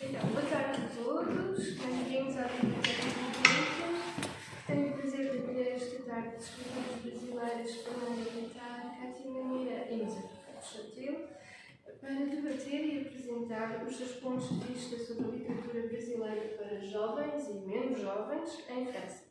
Então, boa tarde a todos, bem-vindos à Biblioteca Pública. Tenho o prazer de acolher esta tarde de escritoras brasileiras Fernanda Bittar, Cátia Maneira e Elisa Chatil para debater e apresentar os seus pontos de vista sobre a literatura brasileira para jovens e menos jovens em França.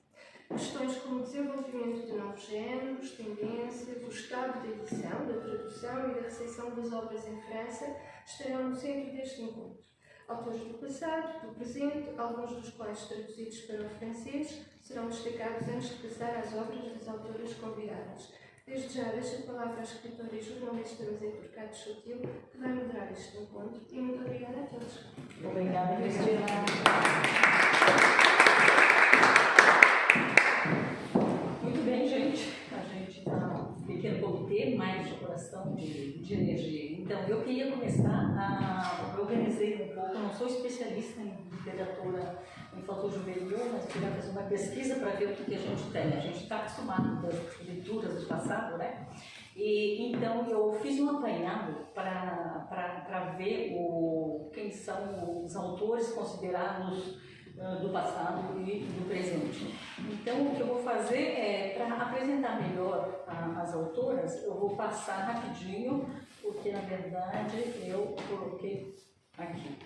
Questões como o desenvolvimento de novos géneros, tendências, o estado da edição, da tradução e da recepção das obras em França estarão no centro deste encontro. Autores do passado, do presente, alguns dos quais traduzidos para o francês, serão destacados antes de passar às obras das autoras convidadas. Desde já deixo a palavra à escritora e jornalista Mazetor Cato Chatil, que vai moderar este encontro, e muito obrigada a todos. Obrigada, Cristina. Muito bem, gente. A gente está num pequeno comitê, mais de coração de energia. Então, eu queria começar eu organizei um pouco, eu não sou especialista em literatura infanto-juvenil, mas queria fazer uma pesquisa para ver o que a gente tem. A gente está acostumado com as leituras do passado, né? E então eu fiz um apanhado para ver quem são os autores considerados do passado e do presente. Então, o que eu vou fazer é, para apresentar melhor as autoras, eu vou passar rapidinho, porque na verdade eu coloquei aqui.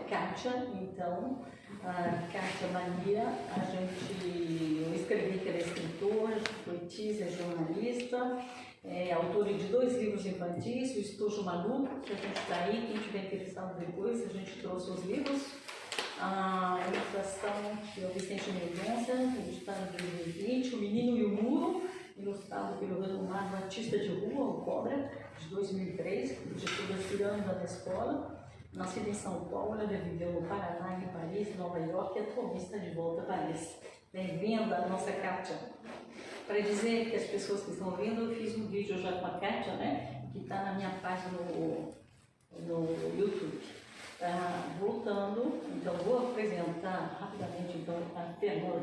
Kátia, então, a Kátia Maneira, eu escrevi que ela é escritora, poetisa, jornalista, autora de 2 livros infantis, O Estojo Maluco, que a gente está aí, quem tiver interessado depois, a gente trouxe os livros. A ilustração que é o Vicente Mendonça, ilustrado em 2020, O Menino e o Muro, ilustrado pelo renomado artista de rua, o Cobra, de 2003, de toda ciranda da escola. Nascida em São Paulo, ela viveu no Paraná, em Paris, Nova York, e atualmente está de volta a Paris. Bem-vinda a nossa Kátia. Para dizer que as pessoas que estão vendo, eu fiz um vídeo já com a Kátia, né, que está na minha página no YouTube. Voltando, então vou apresentar rapidamente então, a Fernanda.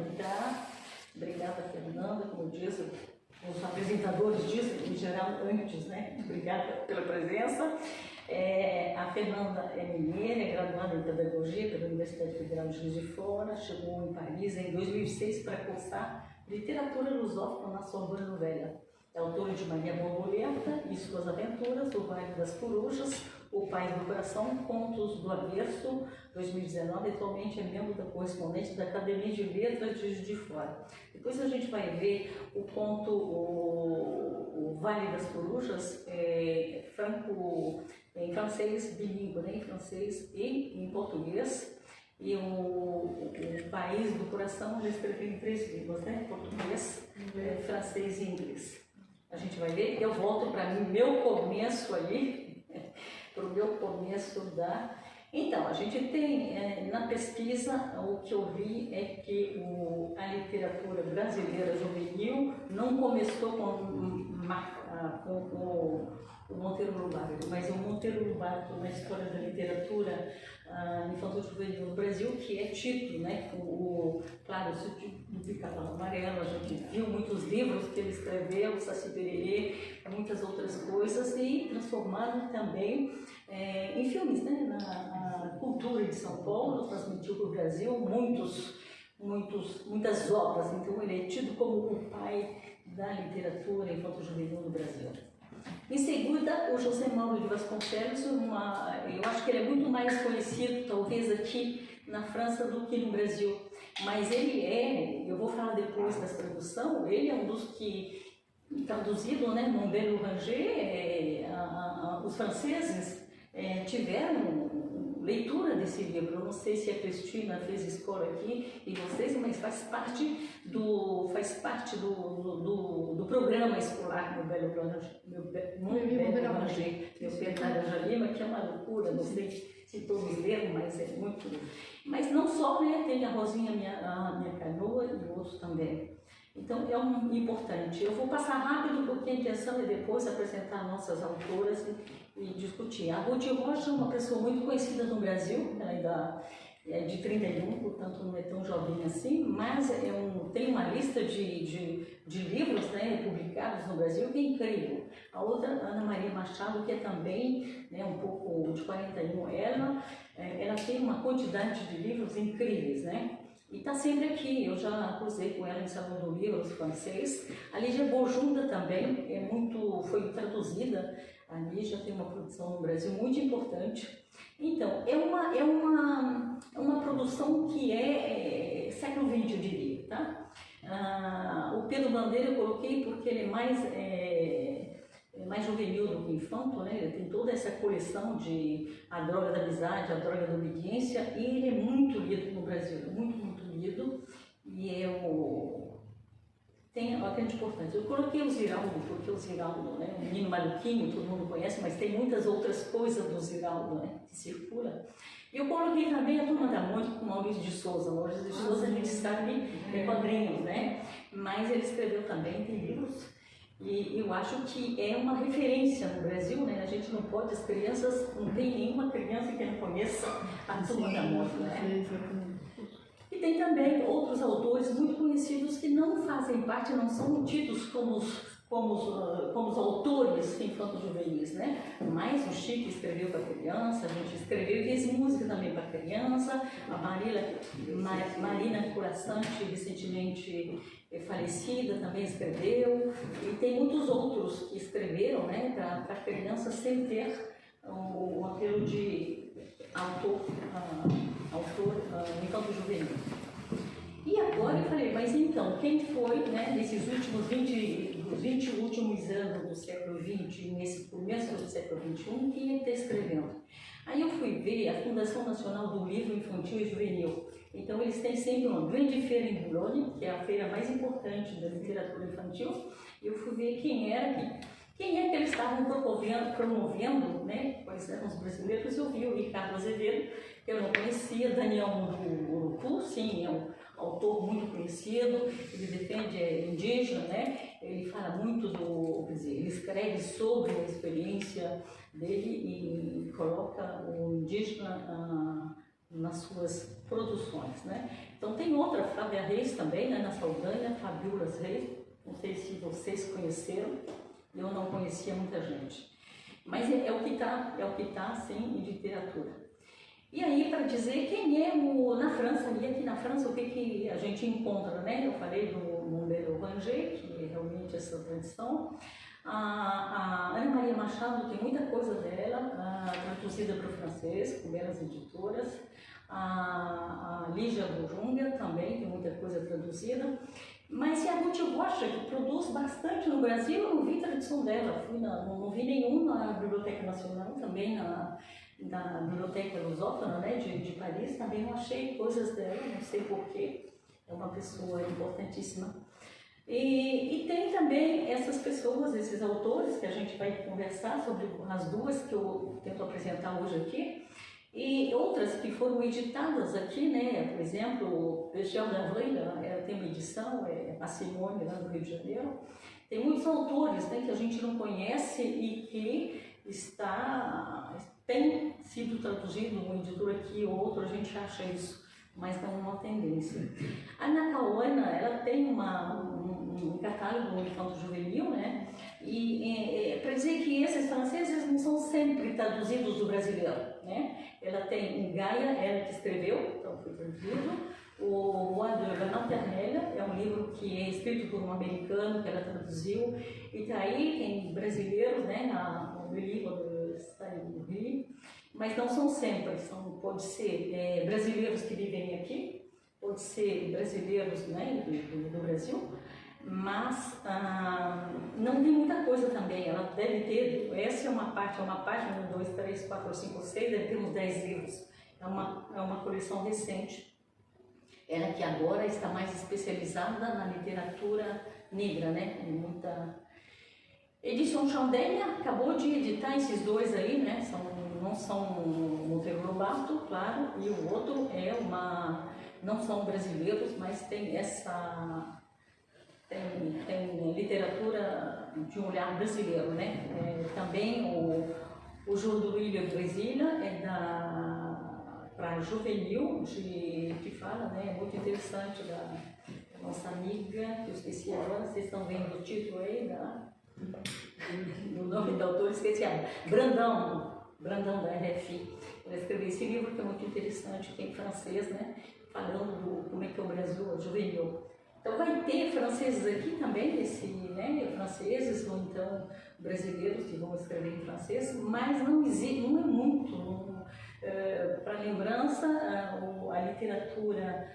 Obrigada, Fernanda, como diz, os apresentadores dizem, em geral, antes, né? Obrigada pela presença. A Fernanda é mineira, é graduada em Pedagogia pela Universidade Federal de Juiz de Fora, chegou em Paris em 2006 para cursar Literatura Lusófona na Sorbonne Velha. É autora de Maria Borboleta e Suas Aventuras, O Vale das Corujas, O País do Coração, Contos do Avesso, 2019, atualmente é membro da correspondente da Academia de Letras de Juiz de Fora. Depois a gente vai ver o conto O Vale das Corujas, em francês bilíngue, né? Em francês e em português. E o País do Coração, ele escreveu em 3 línguas, né? Português, francês e inglês. A gente vai ver, eu volto para meu começo ali, para o meu começo da... Então, a gente tem, na pesquisa, o que eu vi é que a literatura brasileira juvenil não começou com o Monteiro Lobato, mas o Monteiro Lobato na história da literatura infanto-juvenil no Brasil, que é título, né? Claro, o Sítio do Pica-Pau Amarelo, a gente viu muitos livros que ele escreveu, Saci Pererê, muitas outras coisas, e transformaram também em filmes, né? Na cultura de São Paulo, transmitiu para o Brasil muitas obras, então ele é tido como o pai da literatura infanto-juvenil no Brasil. Em seguida, o José Mauro de Vasconcelos, eu acho que ele é muito mais conhecido, talvez, aqui na França do que no Brasil, mas eu vou falar depois da tradução, ele é um dos que, traduzido, né, Montbel Ranger, os franceses tiveram leitura desse livro. Eu não sei se a Cristina fez escola aqui e vocês, mas faz parte do programa escolar no Belo Ranger, meu Pedro Lima, que é uma loucura, não sei se todos leram, mas é muito... Mas não só, né, tem a Rosinha, a minha canoa e outros também. Então, é importante. Eu vou passar rápido, porque a intenção é depois apresentar nossas autoras e discutir. A Ruth Rocha é uma pessoa muito conhecida no Brasil, ela ainda é de 31, portanto não é tão jovem assim, mas tem uma lista de livros, né, publicados no Brasil que é incrível. A outra, Ana Maria Machado, que é também, né, um pouco de 41, ela tem uma quantidade de livros incríveis, né? E está sempre aqui. Eu já cruzei com ela em Salão do Livro francês. A Lígia Bojunda também foi traduzida. A Lígia tem uma produção no Brasil muito importante. Então, é uma produção que é século XX, eu diria, tá? O Pedro Bandeira eu coloquei porque ele é mais juvenil do que infanto, né? Ele tem toda essa coleção de A Droga da Amizade, A Droga da Obediência, e ele é muito lido no Brasil, muito lido, e tem uma grande importância. Eu coloquei o Ziraldo, porque o Ziraldo, né, um menino maluquinho, todo mundo conhece, mas tem muitas outras coisas do Ziraldo, né, que circula. E eu coloquei também a Turma da Mônica com Maurício de Souza. Maurício de Souza a gente sabe é quadrinhos, né, mas ele escreveu também, tem livros. E eu acho que é uma referência no Brasil, né? A gente não pode, as crianças, não tem nenhuma criança que não conheça a Turma da Mônica, né? E tem também outros autores muito conhecidos que não fazem parte, não são tidos como os autores infanto-juvenis, né? Mas o Chico escreveu para criança, a gente escreveu e fez música também para criança, a Marina Curaçante, recentemente falecida, também escreveu, e tem muitos outros que escreveram, né, para criança sem ter o apelo de autor infanto-juvenil. E agora eu falei, mas então, quem foi, né, nesses últimos 20 últimos anos do século XX, nesse começo do século XXI, quem está escrevendo? Aí eu fui ver a Fundação Nacional do Livro Infantil e Juvenil. Então eles têm sempre uma grande feira em Boulogne, que é a feira mais importante da literatura infantil, e eu fui ver quem é que eles estavam promovendo, né, quais eram os brasileiros. Eu vi o Ricardo Azevedo, que eu não conhecia, Daniel Urucu, sim, é um autor muito conhecido, ele defende indígena, né, ele fala muito ele escreve sobre a experiência dele e coloca o indígena nas suas produções, né. Então tem outra, Flávia Reis também, né, na Saldanha, Fabiola Reis, não sei se vocês conheceram, eu não conhecia muita gente, mas é o que tá sim, em literatura. E aí, para dizer quem é na França, e aqui na França, o que a gente encontra, né? Eu falei do Montbello Ranger, que é realmente essa tradição. A Ana Maria Machado tem muita coisa dela, traduzida para o francês, com belas editoras. A Lígia Bojunda também tem muita coisa traduzida. Mas se a Ruth Rocha, que produz bastante no Brasil, eu não vi tradução dela. Não vi nenhum na Biblioteca Nacional, também na Biblioteca Lusófona, né, de Paris, também não achei coisas dela, não sei porquê. É uma pessoa importantíssima. E tem também essas pessoas, esses autores, que a gente vai conversar sobre as duas que eu tento apresentar hoje aqui, e outras que foram editadas aqui, né? Por exemplo, o Gel d'Avril, ela tem uma edição, a Simone, lá do Rio de Janeiro. Tem muitos autores, né, que a gente não conhece e que tem sido traduzido, um editor aqui ou outro, a gente acha isso, mas não é uma tendência. A Ana Kawana, ela tem um catálogo infanto-juvenil, né? E para dizer que esses franceses não são sempre traduzidos do brasileiro, né? Ela tem Gaia, ela que escreveu, então foi traduzido. O Bois de la Maternelle é um livro que é escrito por um americano, que ela traduziu. E daí tem brasileiros, né? No livro do Rio, mas não são sempre, pode ser brasileiros que vivem aqui, pode ser brasileiros, né, do Brasil, mas não tem muita coisa também. Ela deve ter, essa é uma parte, 1, 2, 3, 4, 5, 6, deve ter uns 10 livros. É uma coleção recente. Ela que agora está mais especializada na literatura negra, né? Edição Chandélia acabou de editar esses dois aí, né? Não são Monteiro Lobato, claro, e o outro não são brasileiros, mas tem literatura de um olhar brasileiro, né? Também o João do William Brasília é para juvenil, que fala, né? É muito interessante da nossa amiga, que eu esqueci agora, vocês estão vendo o título aí, o nome do autor, esqueci agora, Brandão da RFI. Ela escreveu esse livro que é muito interessante, que é em francês, né? Falando do como é que é o Brasil juvenil. Então vai ter franceses aqui também, né? Franceses ou então brasileiros que vão escrever em francês, mas não existe, não é muito. Para lembrança, a literatura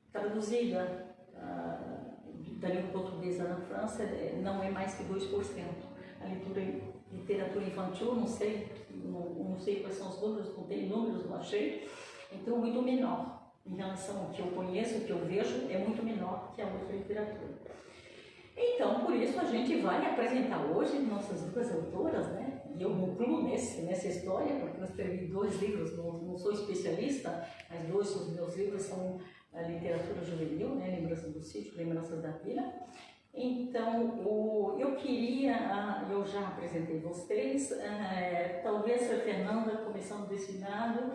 traduzida da língua portuguesa na França não é mais que 2%. A literatura infantil, não sei quais são os números, não tenho números, não achei, então muito menor. Em relação ao que eu conheço, o que eu vejo, é muito menor que a outra literatura. Então, por isso, a gente vai apresentar hoje nossas duas autoras, né? E eu me incluo nessa história, porque eu escrevi 2 livros, não sou especialista, mas 2 dos meus livros são a literatura juvenil, né? Lembranças do Sítio, Lembranças da Vila. Então, eu queria, eu já apresentei vocês, talvez a Fernanda, começando desse lado,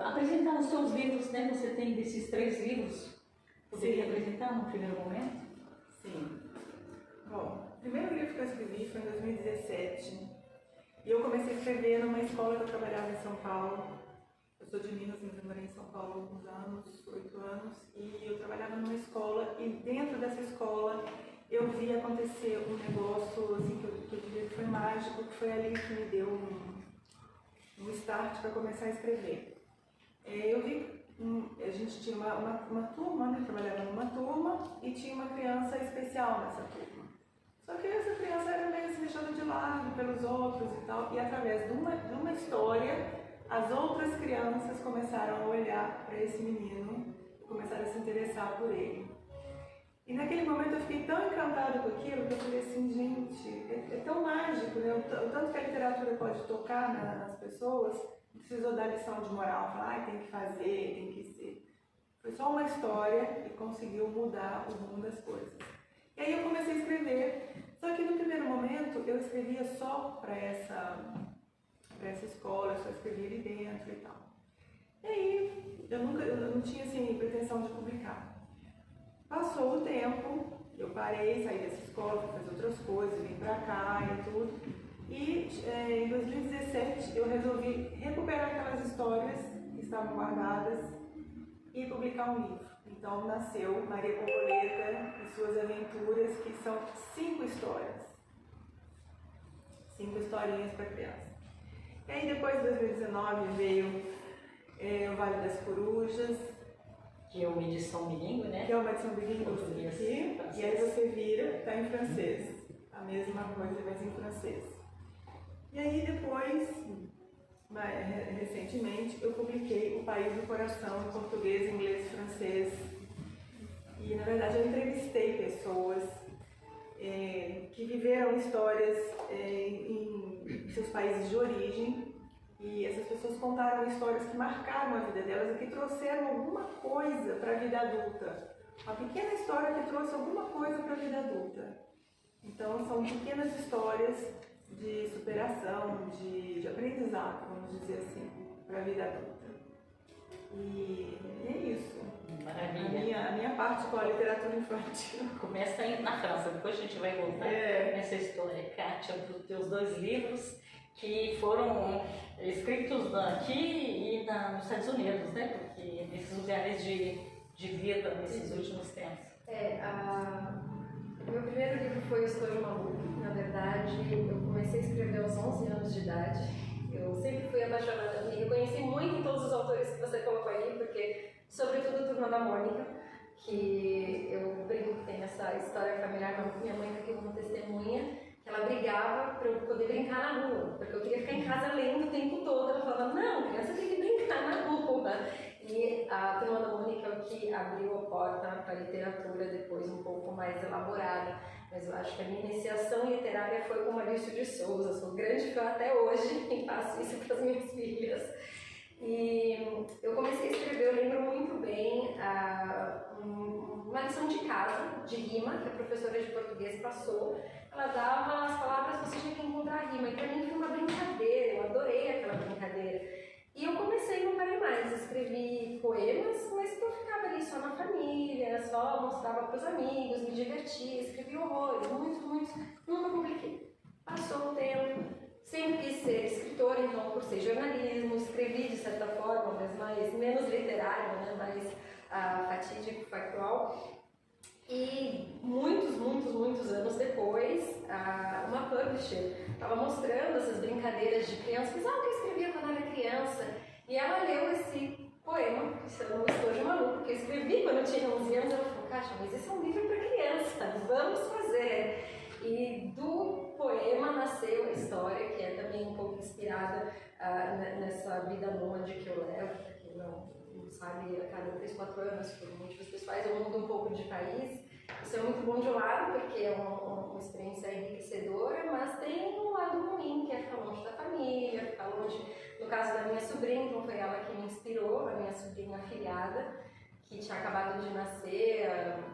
apresentar os seus livros, né? Você tem desses 3 livros, poderia apresentar no primeiro momento? Sim. Bom, o primeiro livro que eu escrevi foi em 2017 e eu comecei a escrever numa escola que eu trabalhava em São Paulo. Eu sou de Minas, mas eu morei em São Paulo há alguns anos, 8 anos, e eu trabalhava numa escola e dentro dessa escola eu vi acontecer um negócio assim, que eu diria que foi mágico, que foi ali que me deu um start para começar a escrever. Eu vi, a gente tinha uma turma, né? Eu trabalhava numa turma e tinha uma criança especial nessa turma. Só que essa criança era meio assim, deixada de lado pelos outros e tal, e através de uma história, as outras crianças começaram a olhar para esse menino e começaram a se interessar por ele. E naquele momento eu fiquei tão encantada com aquilo que eu falei assim, gente, é tão mágico, né? O tanto que a literatura pode tocar nas pessoas, não precisou dar lição de moral, falar, tem que fazer, tem que ser. Foi só uma história e conseguiu mudar o rumo das coisas. E aí eu comecei a escrever, só que no primeiro momento eu escrevia só para essa escola, eu só escrevia ali dentro e tal. E aí eu não tinha assim, pretensão de publicar. Passou o tempo, eu parei, saí dessa escola, fui fazer outras coisas, vim pra cá e tudo. E em 2017 eu resolvi recuperar aquelas histórias que estavam guardadas e publicar um livro. Então nasceu Maria Borboleta e Suas Aventuras, que são 5 histórias. 5 historinhas para criança. E aí depois de 2019 veio o Vale das Corujas, Que é uma edição bilíngue, né? que é uma edição bilíngue aqui, e aí você vira, está em francês. A mesma coisa, mas em francês. E aí depois, recentemente, eu publiquei O País do Coração em português, inglês e francês. E na verdade eu entrevistei pessoas que viveram histórias em seus países de origem. E essas pessoas contaram histórias que marcaram a vida delas e que trouxeram alguma coisa para a vida adulta. Uma pequena história que trouxe alguma coisa para a vida adulta. Então são pequenas histórias de superação, de aprendizado, vamos dizer assim, para a vida adulta. E é isso. Maravilha. A minha parte com a literatura infantil. Começa aí na França, depois a gente vai voltar nessa história, Kátia, dos teus 2 livros que foram escritos aqui e nos Estados Unidos, né? Porque nesses lugares de vida nesses últimos tempos. O meu primeiro livro foi O Estojo Maluco. Na verdade, eu comecei a escrever aos 11 anos de idade. Eu sempre fui apaixonada, me reconheci muito em todos os autores que você colocou aí, porque, sobretudo, Turma da Mônica, que eu brinco que tem essa história familiar, minha mãe aqui como testemunha, que ela brigava para eu poder brincar na rua, porque eu queria ficar em casa lendo o tempo todo. Ela falava, não, criança tem que brincar na rua. E a Turma da Mônica é o que abriu a porta para a literatura depois um pouco mais elaborada. Mas eu acho que a minha iniciação literária foi com Maurício de Souza. Sou grande fã até hoje e faço isso para as minhas filhas. E eu comecei a escrever, eu lembro muito bem uma lição de casa, de rima, que a professora de português passou. Ela dava as palavras, você tinha que encontrar a rima. E para mim foi uma brincadeira, eu adorei aquela brincadeira. mostrava para os amigos, me divertia, escrevia horrores, muito, nunca publiquei. Passou o tempo, sempre quis ser escritora, então cursei jornalismo, escrevi de certa forma, mas menos literário, né, mais fatídico, factual. E muitos anos depois, uma publisher estava mostrando essas brincadeiras de criança, que eu escrevia quando era criança, e ela leu esse poema, que se chama Estojo Maluco, que eu escrevi quando eu tinha 11 anos. Ela falou: Kátia, mas esse é um livro para criança, vamos fazer. E do poema nasceu a história, que é também um pouco inspirada nessa vida nômade que eu levo, para quem não sabe, a cada 3, 4 anos, por motivos pessoais, eu mudo um pouco de país. Isso é muito bom de um lado, porque é uma experiência enriquecedora, mas tem um lado ruim, que é ficar longe da família, ficar longe, no caso da minha sobrinha, então foi ela que me inspirou, a minha sobrinha afilhada, que tinha acabado de nascer,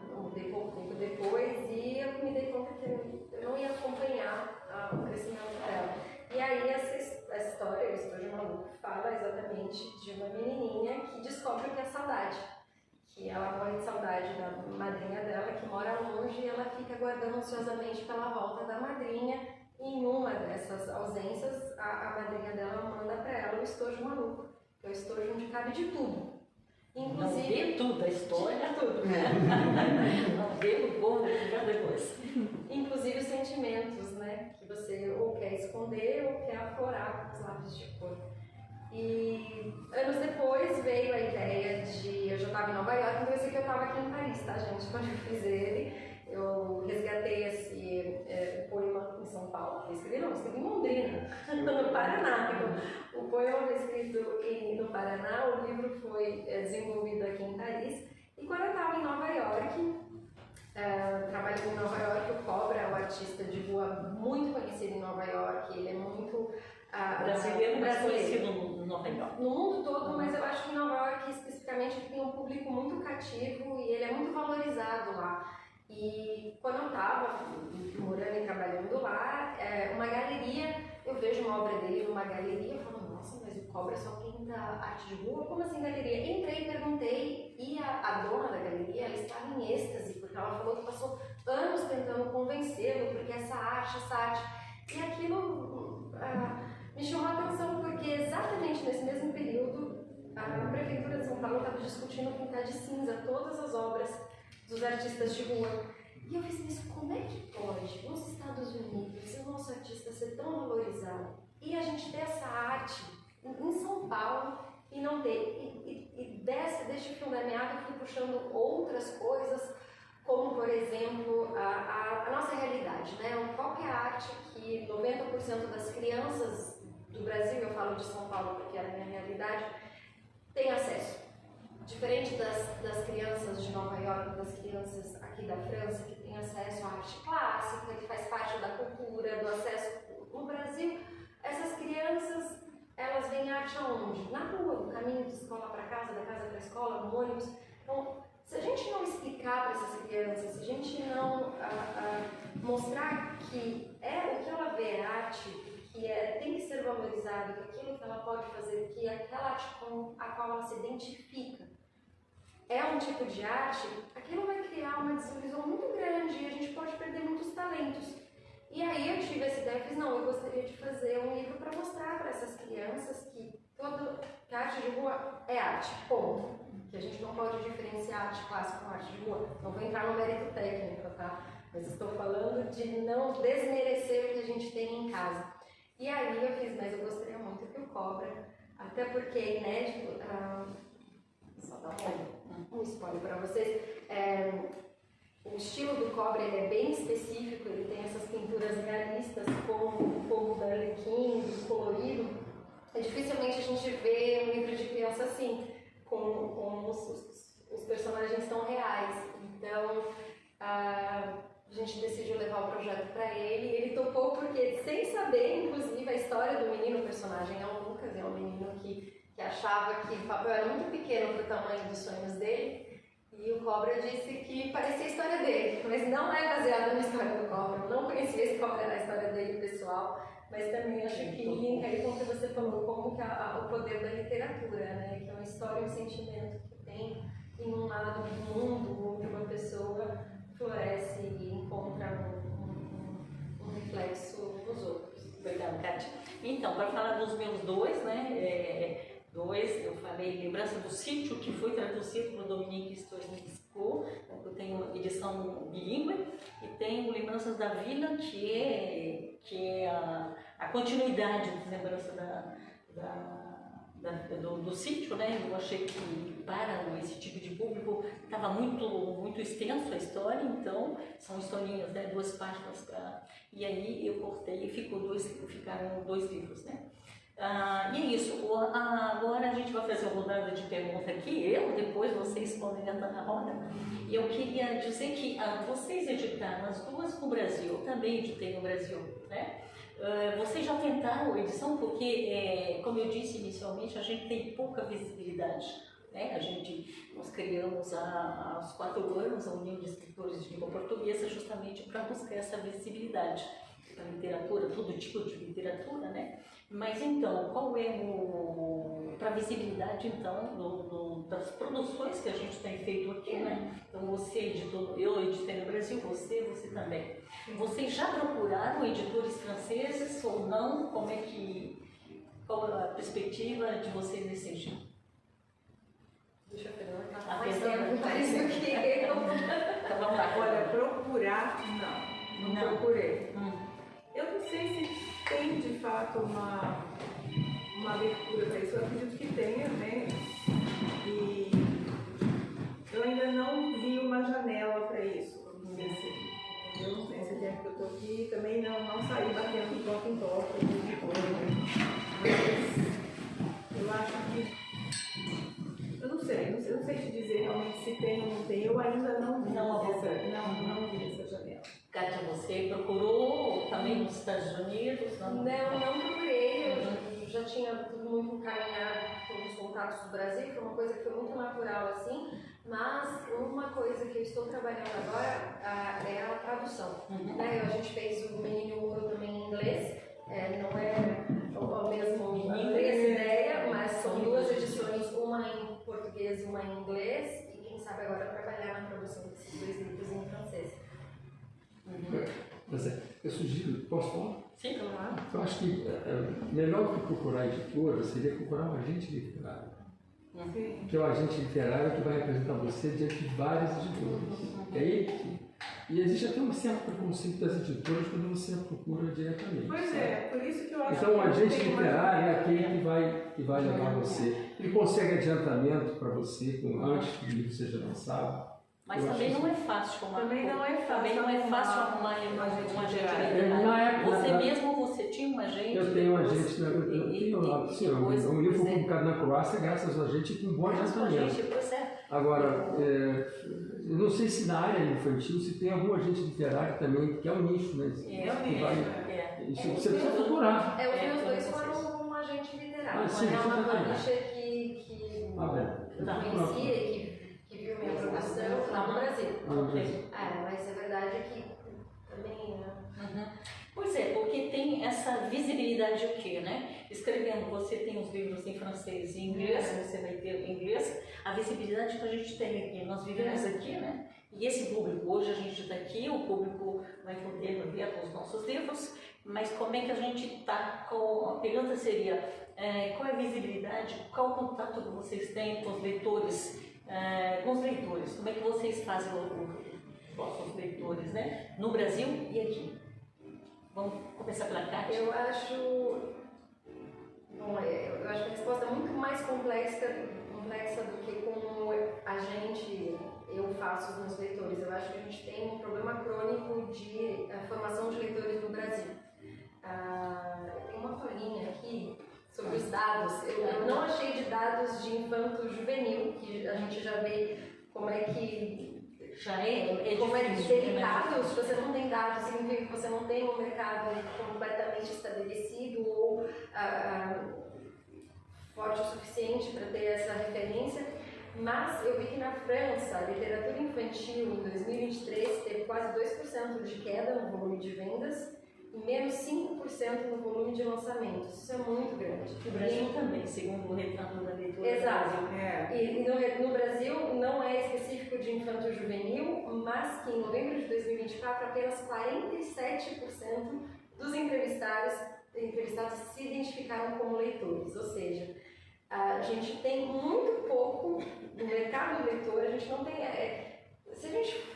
eu mudei pouco tempo depois, e eu me dei conta que eu não ia acompanhar o crescimento dela. E aí essa história, o Estojo Maluco, fala exatamente de uma menininha que descobre o que é saudade. Que ela morre de saudade da madrinha dela, que mora longe, e ela fica aguardando ansiosamente pela volta da madrinha. E em uma dessas ausências, a madrinha dela manda para ela o estojo maluco, que é o estojo onde cabe de tudo. Inclusive, não tudo, a história, tudo. Não vê o povo depois. Inclusive os sentimentos, né? Que você ou quer esconder ou quer aflorar com os lápis de cor. E anos depois veio a ideia de... Eu já estava em Nova York, então eu sei que eu estava aqui em Paris, tá, gente? Quando eu fiz ele, eu resgatei esse poema em São Paulo. Eu escrevi em Londrina, no Paraná. Então, o poema foi escrito no Paraná, o livro foi desenvolvido aqui em Paris. E quando eu estava em Nova York, trabalhando em Nova York, o Cobra é um artista de rua muito conhecido em Nova York. Ele é muito... brasileiro, mas conhecido no Nova York. No mundo todo, mas eu acho que em Nova York especificamente ele tem um público muito cativo e ele é muito valorizado lá. E quando eu estava morando e trabalhando lá, uma galeria, eu vejo uma obra dele numa galeria, eu falo: nossa, mas o Cobra só pinta arte de rua? Como assim galeria? Entrei, perguntei, e a dona da galeria, ela estava em êxtase, porque ela falou que passou anos tentando convencê-lo, porque essa arte, e aquilo... me chamou a atenção porque exatamente nesse mesmo período a Prefeitura de São Paulo estava discutindo pintar de cinza todas as obras dos artistas de rua. E eu pensei: mas como é que pode nos Estados Unidos o nosso artista ser tão valorizado e a gente ter essa arte em São Paulo e não ter? E deste fio da meada eu fui puxando outras coisas, como por exemplo a nossa realidade, né? Qual que é a arte que 90% das crianças do Brasil, eu falo de São Paulo porque é a minha realidade, tem acesso? Diferente das crianças de Nova York, das crianças aqui da França, que têm acesso à arte clássica, que faz parte da cultura, do acesso. No Brasil, essas crianças, elas veem arte aonde? Na rua, no caminho de escola para casa, da casa para a escola, no ônibus. Então, se a gente não explicar para essas crianças, se a gente não mostrar que o que ela vê é arte, que tem que ser valorizado, que aquilo que ela pode fazer, que aquela arte com a qual ela se identifica é um tipo de arte, aquilo vai criar uma desilusão muito grande e a gente pode perder muitos talentos. E aí eu tive essa ideia, eu eu gostaria de fazer um livro para mostrar para essas crianças que a arte de rua é arte, ponto. Que a gente não pode diferenciar arte clássica com arte de rua. Não vou entrar no mérito técnico, tá? Mas estou falando de não desmerecer o que a gente tem em casa. E aí eu fiz, mas eu gostaria muito que o Cobra, até porque é inédito, só dar um spoiler para vocês, o estilo do Cobra ele é bem específico, ele tem essas pinturas realistas como o fogo da Arlequim, colorido. Dificilmente a gente vê um livro de criança assim, com os personagens tão reais. Então, a gente decidiu levar o projeto para ele e ele topou porque, sem saber, inclusive, a história do menino, o personagem é o Lucas, é um menino que achava que o papel era muito pequeno para o tamanho dos sonhos dele, e o Cobra disse que parecia a história dele, mas não é baseada na história do Cobra. Eu não conhecia a história dele pessoal, mas também acho que linka aí com o que você falou, como que o poder da literatura, né? Que é uma história, um sentimento que tem em um lado do mundo onde uma pessoa floresce e encontra um reflexo nos outros. Obrigada, Kátia. Então, para falar dos meus dois, né? Eu falei Lembrança do Sítio, que foi traduzido por Dominique Stoinisco, eu tenho edição bilíngue, e tenho Lembranças da Vila, que é a continuidade das lembranças do sítio, né? Eu achei que para esse tipo de público estava muito extenso a história, então são historinhas, né? 2 páginas e aí eu cortei e ficaram 2 livros, né? E é isso. Agora a gente vai fazer uma rodada de perguntas aqui. Depois vocês podem entrar na roda. E eu queria dizer que vocês editaram as 2 no Brasil, eu também editei no Brasil, né? Vocês já tentaram a edição porque, como eu disse inicialmente, a gente tem pouca visibilidade, né? Nós criamos aos 4 anos a União de Escritores de Língua Portuguesa justamente para buscar essa visibilidade para literatura, todo tipo de literatura, né? Mas então, qual é para a visibilidade então das produções que a gente tem feito aqui, né? Então você editou, eu editei no Brasil, você também. Vocês já procuraram editores franceses ou não? Qual é a perspectiva de vocês nesse sentido? Deixa eu perguntar. Mais tempo faz do que eu. Então vamos lá. Olha, procurar, não procurei. Eu não sei se tem de fato uma abertura para isso, eu acredito que tenha, né? E eu ainda não vi uma janela para isso, vamos dizer assim. Eu não sei, esse tempo que eu estou aqui também não saí batendo de toque em toque, mas eu acho que. Eu não sei te dizer realmente se tem ou não tem, eu ainda não vi essa janela. Kátia, você procurou também nos Estados Unidos? Não procurei, eu já tinha tudo muito encaminhado com os contatos do Brasil, foi uma coisa que foi muito natural assim, mas uma coisa que eu estou trabalhando agora é a tradução. Né? A gente fez o Menino e o Muro também em inglês, não é a mesma ideia, mas são 2 edições, uma em português e uma em inglês, e quem sabe agora trabalhar na tradução desses 2 livros em francês. Eu sugiro, posso falar? Sim, claro. Eu acho que melhor do que procurar editora seria procurar um agente literário. Que é o agente literário que vai representar você diante de vários editores. É ele que... E existe até um certo preconceito das editoras quando você a procura diretamente. Pois é, por isso que eu acho então, o que agente literário é aquele que vai levar você. Ele consegue adiantamento para você antes que o livro seja lançado. Mas também não é fácil arrumar. Também não é fácil arrumar um agente literário. Você tinha um agente? Eu tenho um agente. Um livro foi publicado na Croácia graças ao agente com um bom adiantamento. Agora, eu não sei se na área infantil se tem algum agente literário também, que é um nicho, né? Isso você precisa procurar. Os meus 2 foram um agente literário. Sim, uma publisher que conhecia e que viu minha produção lá no Brasil. Mas a verdade é que também. Pois é, porque tem essa visibilidade aqui, né? Escrevendo, você tem os livros em francês e inglês, você vai ter em inglês, a visibilidade que a gente tem aqui, nós vivemos aqui, né? E esse público, hoje a gente está aqui, o público vai poder ver os nossos livros, mas como é que a gente está com... A pergunta seria, qual é a visibilidade, qual o contato que vocês têm com os leitores, como é que vocês fazem os vossos leitores, né? No Brasil e aqui. Vamos começar pela Kátia? Eu acho que a resposta é muito mais complexa do que como eu faço os meus leitores. Eu acho que a gente tem um problema crônico de formação de leitores no Brasil. Tem uma folhinha aqui sobre os dados. Eu não achei de dados de infanto-juvenil, que a gente já vê como é que como é delicado. Se você não tem dados, significa que você não tem um mercado completamente estabelecido ou forte o suficiente para ter essa referência. Mas eu vi que na França, a literatura infantil em 2023 teve quase 2% de queda no volume de vendas e menos 5% no volume de lançamentos. Isso é muito grande. O Brasil também, segundo o retrato da leitura. Exato. Do Brasil. E no Brasil não é específico de infanto-juvenil, mas que em novembro de 2024 apenas 47% dos entrevistados se identificaram como leitores. Ou seja, a gente tem muito pouco no mercado leitor, a gente não tem... se a gente...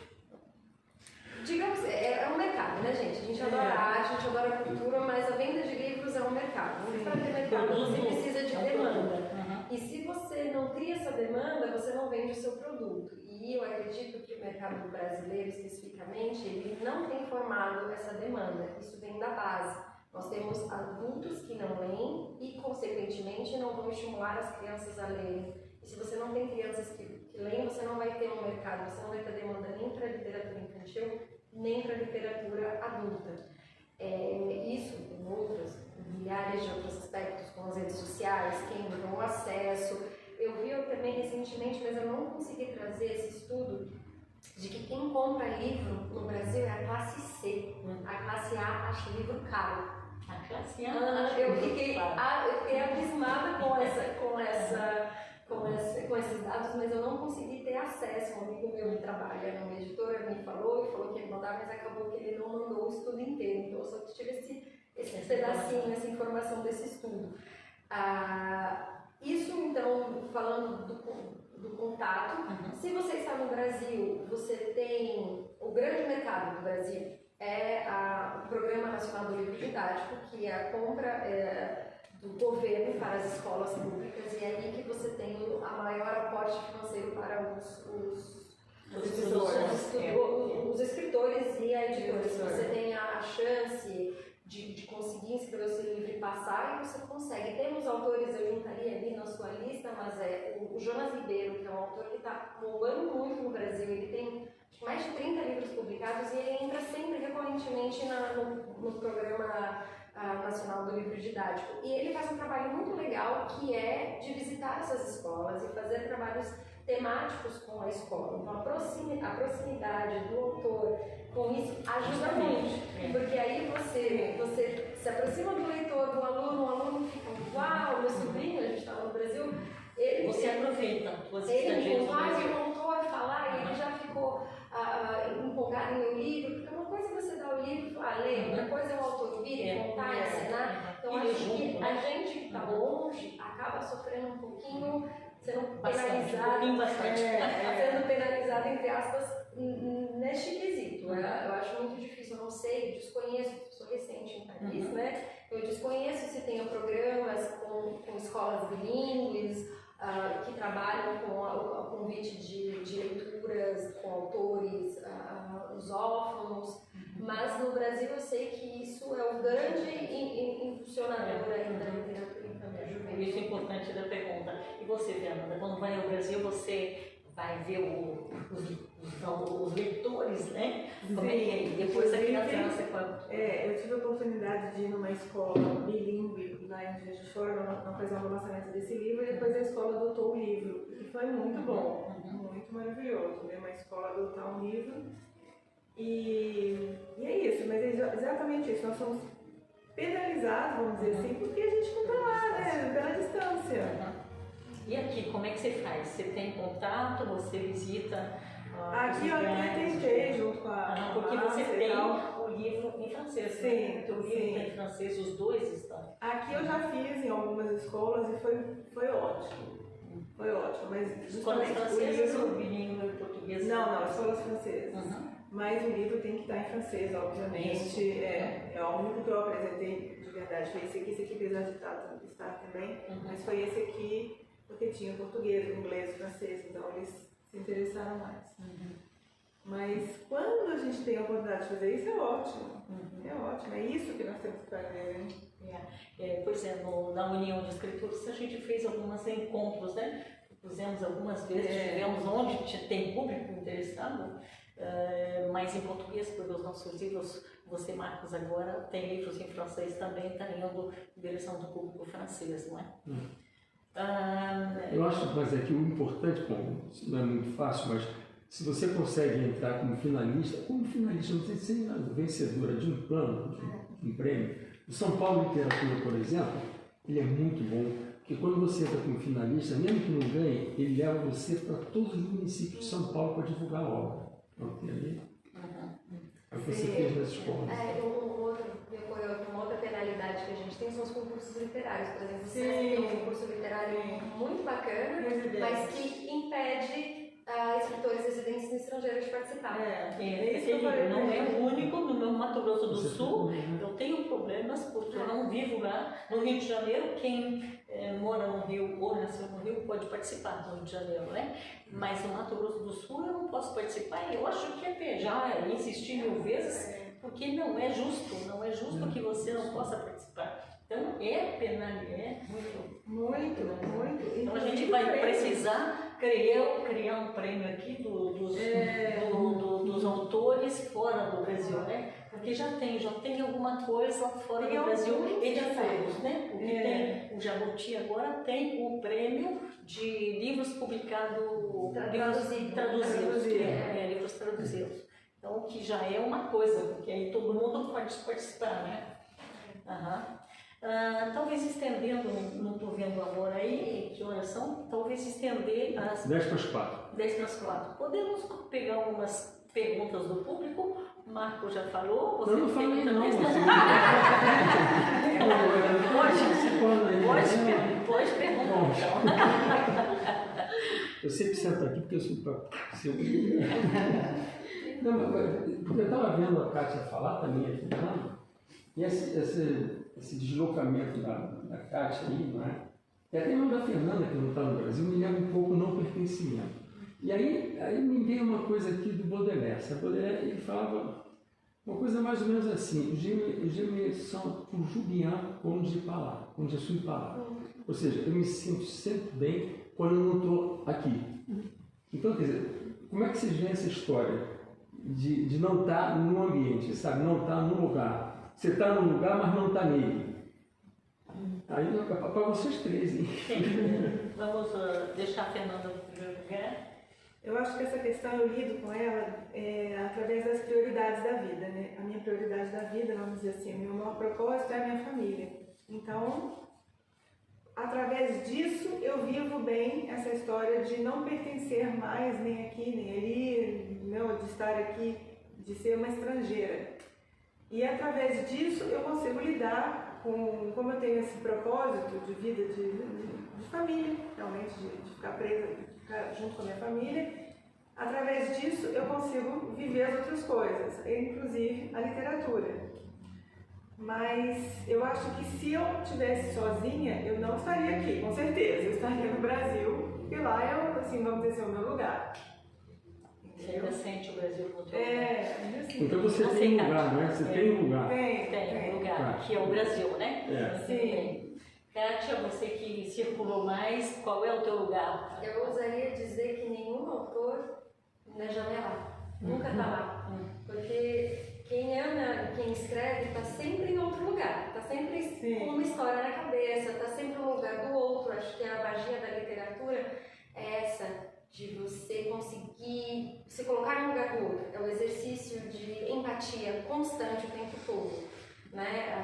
Digamos, é um mercado, né, gente? A gente adora arte, a gente adora cultura, mas a venda de livros é um mercado. Para ter mercado, você precisa de demanda. E se você não cria essa demanda, você não vende o seu produto. E eu acredito que o mercado brasileiro, especificamente, ele não tem formado essa demanda. Isso vem da base. Nós temos adultos que não leem e, consequentemente, não vão estimular as crianças a lerem. E se você não tem crianças que leem, você não vai ter um mercado, você não vai ter demanda nem para literatura infantil, nem para literatura adulta. Isso, tem milhares de outros aspectos, com as redes sociais, quem tem o acesso. Eu vi também recentemente, mas eu não consegui trazer esse estudo, de que quem compra livro no Brasil é a classe C. A classe A acha livro caro. A classe A eu fiquei abismada com esses dados, mas eu não consegui ter acesso. Um amigo meu que trabalha numa editora me falou que ele mandava, mas acabou que ele não mandou o estudo inteiro. Então eu só tive esse pedacinho, essa informação desse estudo. Isso, então, falando do contato. Se você está no Brasil, você tem o grande mercado do Brasil o Programa Nacional do Livro Didático, que é a compra do governo para as escolas públicas, e é ali que você tem a maior aporte financeiro para os escritores e a editores. Você tem a chance de conseguir inscrever o seu livro e passar, e você consegue. Temos autores, eu juntaria ali na sua lista, mas o Jonas Ribeiro, que é um autor que está bombando muito no Brasil. Ele tem mais de 30 livros publicados e ele entra sempre recorrentemente no Programa Nacional do Livro Didático. E ele faz um trabalho muito legal, que é de visitar essas escolas e fazer trabalhos temáticos com a escola. Então, a proximidade do autor com isso ajuda muito, porque aí você se aproxima do leitor, do aluno, o aluno fica, uau, meu sobrinho, a gente estava no Brasil, você aproveita os ele montou a falar e ele já ficou empolgado em ler o livro, porque uma coisa é você dar o livro e falar, ler, outra coisa é o autor vir, contar, ensinar. Então, acho que a gente que está longe acaba sofrendo um pouquinho, sendo penalizado, entre aspas, neste quesito. Eu acho muito difícil, eu não sei, eu desconheço, sou recente em Paris, né? Eu desconheço se tem programas com escolas bilíngues, que trabalham com o convite de leituras com autores lusófonos, mas no Brasil eu sei que isso é o grande impulsionador ainda da literatura infantil. Isso é importante da pergunta. E você, Fernanda, quando vai ao Brasil, você vai ver os leitores, né? Sim, depois aqui na França. Eu tive a oportunidade de ir numa escola bilíngue lá em Juiz de Fora, na ocasião do lançamento desse livro, e depois a escola adotou o livro. E foi muito bom, muito maravilhoso, né? Uma escola adotar um livro. E é isso, mas é exatamente isso. Nós somos penalizados, vamos dizer assim, porque a gente não está lá, né? Pela distância. E aqui, como é que você faz? Você tem contato, você visita? Aqui eu tentei junto com a porque você tem o livro em francês. Sim, né? O teu livro tem em francês, os dois estão. Aqui eu já fiz em algumas escolas e foi ótimo. Foi ótimo, mas escolas francesas ou bilíngue português? Não, escolas francesas. Mas o livro tem que estar em francês, obviamente. É o único que eu apresentei de verdade. Foi esse aqui apesar de estar também. Mas foi esse aqui, porque tinha português, inglês, francês, então eles se interessaram mais. Mas quando a gente tem a oportunidade de fazer isso, é ótimo. É ótimo, é isso que nós temos que fazer, né? Pois é, na União de Escritores a gente fez alguns encontros, né? Fizemos algumas vezes, tivemos onde tem público interessado, mas em português, porque os nossos livros, você, Marcos, agora tem livros em francês também, está indo em direção do público francês, não é? Eu acho, mas é que o importante, bom, não é muito fácil, mas se você consegue entrar como finalista, não sei se é vencedora de um plano um prêmio. O São Paulo Literatura, por exemplo, ele é muito bom, porque quando você entra como finalista, mesmo que não ganhe, ele leva você para todos os municípios de São Paulo para divulgar a obra. Não tem ali? É o que você fez nas escolas. Uma outra penalidade que a gente tem são os concursos literários. Por exemplo, você tem um concurso literário muito bacana, mas que impede escritores residentes no estrangeiro de participar. Não é o único. No meu Mato Grosso do Sul, eu tenho problemas porque eu não vivo lá. No Rio de Janeiro, quem mora no Rio ou nasceu no Rio pode participar do Rio de Janeiro, né? Mas no Mato Grosso do Sul eu não posso participar. Eu acho que é já insistir 1000 vezes, porque não é justo que você não possa participar. Então é muito. Então a gente vai precisar criar um prêmio aqui dos autores fora do Brasil, né? Porque já tem alguma coisa fora do Brasil editados, né? Porque tem o Jabuti agora tem o prêmio de livros publicados, livros traduzidos. Então, que já é uma coisa, porque aí todo mundo pode participar, né? Talvez estendendo, não estou vendo agora aí, que horas são, talvez estender às 10:04. 10:04. Podemos pegar algumas perguntas do público, o Marco já falou, você não falei não, pode perguntar. Eu sempre sento aqui porque eu sou para ser porque eu estava vendo a Kátia falar também aqui, e esse deslocamento da Kátia aí, não é? E até mesmo da Fernanda, que não está no Brasil, me lembra um pouco o não pertencimento. E aí me veio uma coisa aqui do Baudelaire. O Baudelaire, ele falava uma coisa mais ou menos assim: je me sens toujours bien onde je suis pas là. Ou seja, eu me sinto sempre bem quando eu não estou aqui. Então, quer dizer, como é que vocês veem essa história de não estar no ambiente, sabe? Não estar no lugar. Você está no lugar, mas não está nele. Aí é para vocês três, hein? Vamos deixar a Fernanda no primeiro lugar. Eu acho que essa questão eu lido com ela através das prioridades da vida, né? A minha prioridade da vida, vamos dizer assim, o meu maior propósito é a minha família. Então, através disso, eu vivo bem essa história de não pertencer mais nem aqui, nem ali, não, de estar aqui, de ser uma estrangeira. E através disso, eu consigo lidar com, como eu tenho esse propósito de vida, de família, realmente, de ficar presa, de ficar junto com a minha família, através disso eu consigo viver as outras coisas, inclusive a literatura. Mas eu acho que se eu estivesse sozinha, eu não estaria aqui, com certeza. Eu estaria no Brasil, porque lá é, assim, vamos dizer, o meu lugar. Você ainda sente o Brasil como teu lugar? Ainda assim. Então você tem um lugar, né? Você tem um lugar. Tem um lugar, que é o Brasil, né? Sim. Kátia, você que circulou mais, qual é o teu lugar? Eu ousaria dizer que nenhum autor na janela nunca está lá. Porque quem ama, quem escreve, está sempre em outro lugar, está sempre com uma história na cabeça, está sempre no lugar do outro. Acho que a magia da literatura é essa, de você conseguir se colocar no lugar do outro. É um exercício de empatia constante o tempo todo. Né?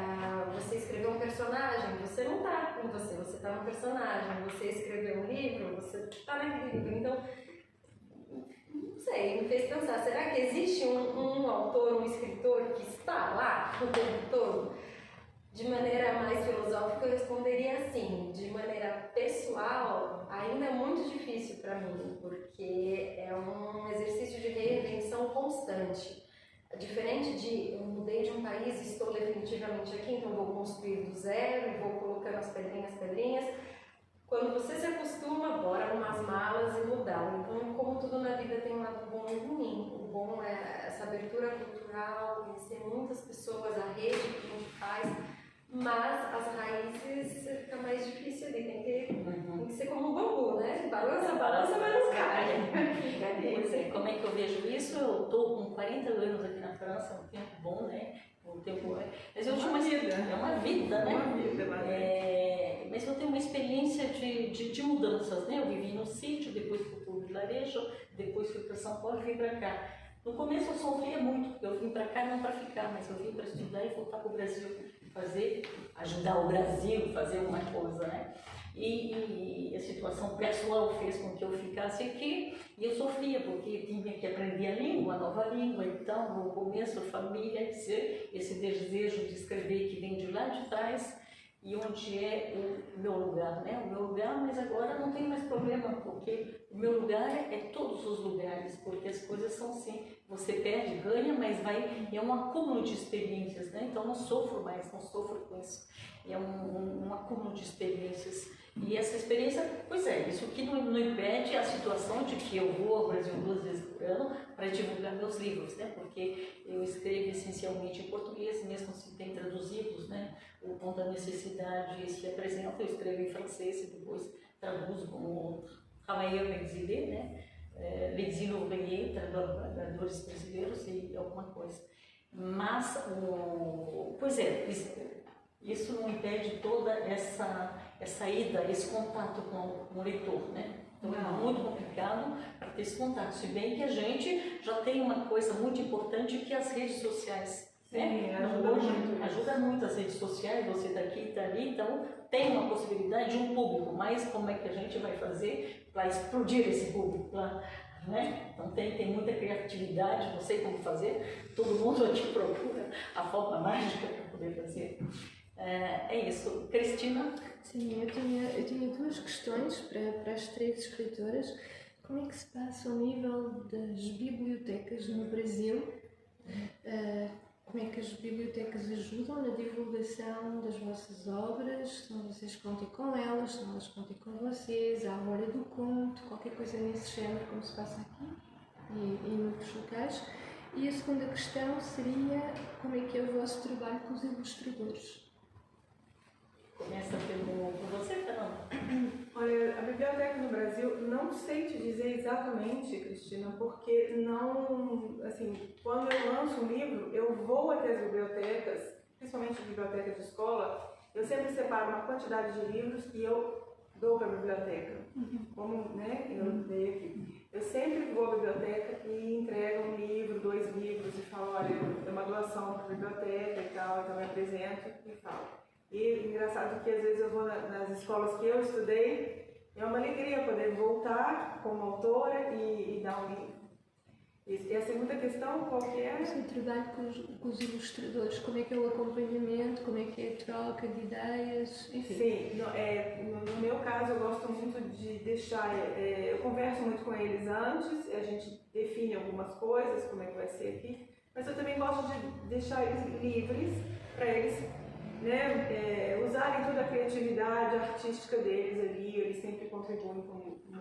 Você escreveu um personagem, você não está com você está no personagem. Você escreveu um livro, você está naquele livro. Então, não sei, me fez pensar, será que existe um autor, um escritor que está lá o tempo todo? De maneira mais filosófica, eu responderia assim. De maneira pessoal, ainda é muito difícil para mim, porque é um exercício de reinvenção constante. Diferente de, eu mudei de um país e estou definitivamente aqui, então vou construir do zero e vou colocando as pedrinhas. Quando você se acostuma, bora arrumar as malas e mudar. Então, como tudo na vida tem um lado bom e ruim. O bom é essa abertura cultural, conhecer muitas pessoas, a rede que a gente faz, mas as raízes fica mais difícil ali. Tem que ser como um bambu, né? Balança, mas não cai. Como é que eu vejo isso? Eu estou com 40 anos aqui na França, um tempo bom, né? Mas eu tinha uma vida, né? Mas eu tenho uma experiência de mudanças, né? Eu vivi no sítio, depois fui para o vilarejo, depois fui para São Paulo e vim para cá. No começo eu sofria muito, porque eu vim para cá não para ficar, mas eu vim para estudar e voltar para o Brasil, ajudar o Brasil a fazer alguma coisa, né? E a situação pessoal fez com que eu ficasse aqui e eu sofria, porque tinha que aprender a língua, a nova língua. Então, no começo, a família, esse desejo de escrever que vem de lá de trás, e onde é o meu lugar, né? O meu lugar, mas agora não tem mais problema, porque o meu lugar é todos os lugares, porque as coisas são assim, você perde, ganha, mas é um acúmulo de experiências, né? Então não sofro mais, não sofro com isso. É um acúmulo de experiências. E essa experiência, pois é, isso que não impede a situação de que eu vou ao Brasil 2 vezes por ano para divulgar meus livros, né? Porque eu escrevo essencialmente em português, mesmo se tem traduzidos, né? O ponto da necessidade se apresenta, eu escrevo em francês e depois traduzo como travailleur exilé, né? L'exil ouvrier, trabalhadores brasileiros e alguma coisa. Mas, pois é, isso não impede toda essa ida, esse contato com o leitor, né? Então é muito complicado para ter esse contato, se bem que a gente já tem uma coisa muito importante que é as redes sociais. Sim, né? ajuda muito as redes sociais, você daqui e dali, então tem uma possibilidade de um público, mas como é que a gente vai fazer para explodir esse público lá? Né? Então tem muita criatividade, não sei como fazer, todo mundo aqui procura a forma mágica para poder fazer. É isso. Cristina? Sim, eu tinha duas questões para as 3 escritoras. Como é que se passa ao nível das bibliotecas no Brasil? Como é que as bibliotecas ajudam na divulgação das vossas obras? Se não vocês contem com elas, se não elas contem com vocês, à hora do conto, qualquer coisa nesse género, como se passa aqui e em outros locais. E a segunda questão seria como é que é o vosso trabalho com os ilustradores? Começa por você, Fernanda. Olha, a biblioteca no Brasil, não sei te dizer exatamente, Cristina, porque não, assim, quando eu lanço um livro, eu vou até as bibliotecas, principalmente bibliotecas de escola, eu sempre separo uma quantidade de livros e eu dou para a biblioteca. Como, né, eu dei aqui. Eu sempre vou à biblioteca e entrego um livro, 2 livros e falo, olha, é uma doação para a biblioteca e tal, então eu apresento e falo. E engraçado que às vezes eu vou nas escolas que eu estudei, é uma alegria poder voltar como autora e dar um livro. E a segunda questão, qual que é? O trabalho com os ilustradores, como é que é o acompanhamento, como é que é a troca de ideias, enfim. Sim, no meu caso eu gosto muito de deixar, eu converso muito com eles antes, a gente define algumas coisas, como é que vai ser aqui, mas eu também gosto de deixar eles livres para eles, né, usarem toda a criatividade artística deles ali, eles sempre contribuem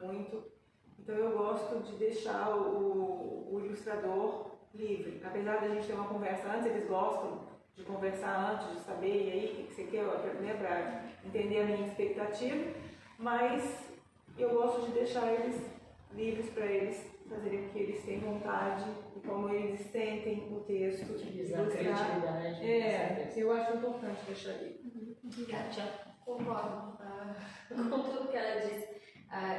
muito. Então eu gosto de deixar o ilustrador livre. Apesar de a gente ter uma conversa antes, eles gostam de conversar antes, de saber, e aí o que você quer, né, para entender a minha expectativa, mas eu gosto de deixar eles livres para eles fazerem o que eles têm vontade e como eles sentem o texto. Utilizar a criatividade. Eu acho importante deixar livre. Concordo com tudo que ela disse.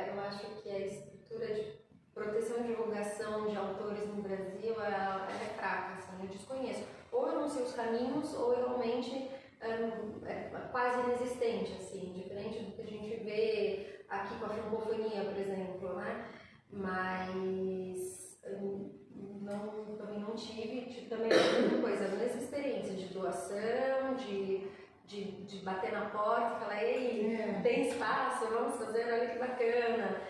Eu acho que a estrutura de proteção e divulgação de autores no Brasil ela é fraca, assim, eu desconheço. Ou eu não sei os caminhos, ou realmente é quase inexistente, assim, diferente do que a gente vê aqui com a francofonia, por exemplo, né? Mas também não tive também a mesma coisa, a mesma experiência de doação, de bater na porta e falar, ei, tem espaço, vamos fazer, olha que bacana.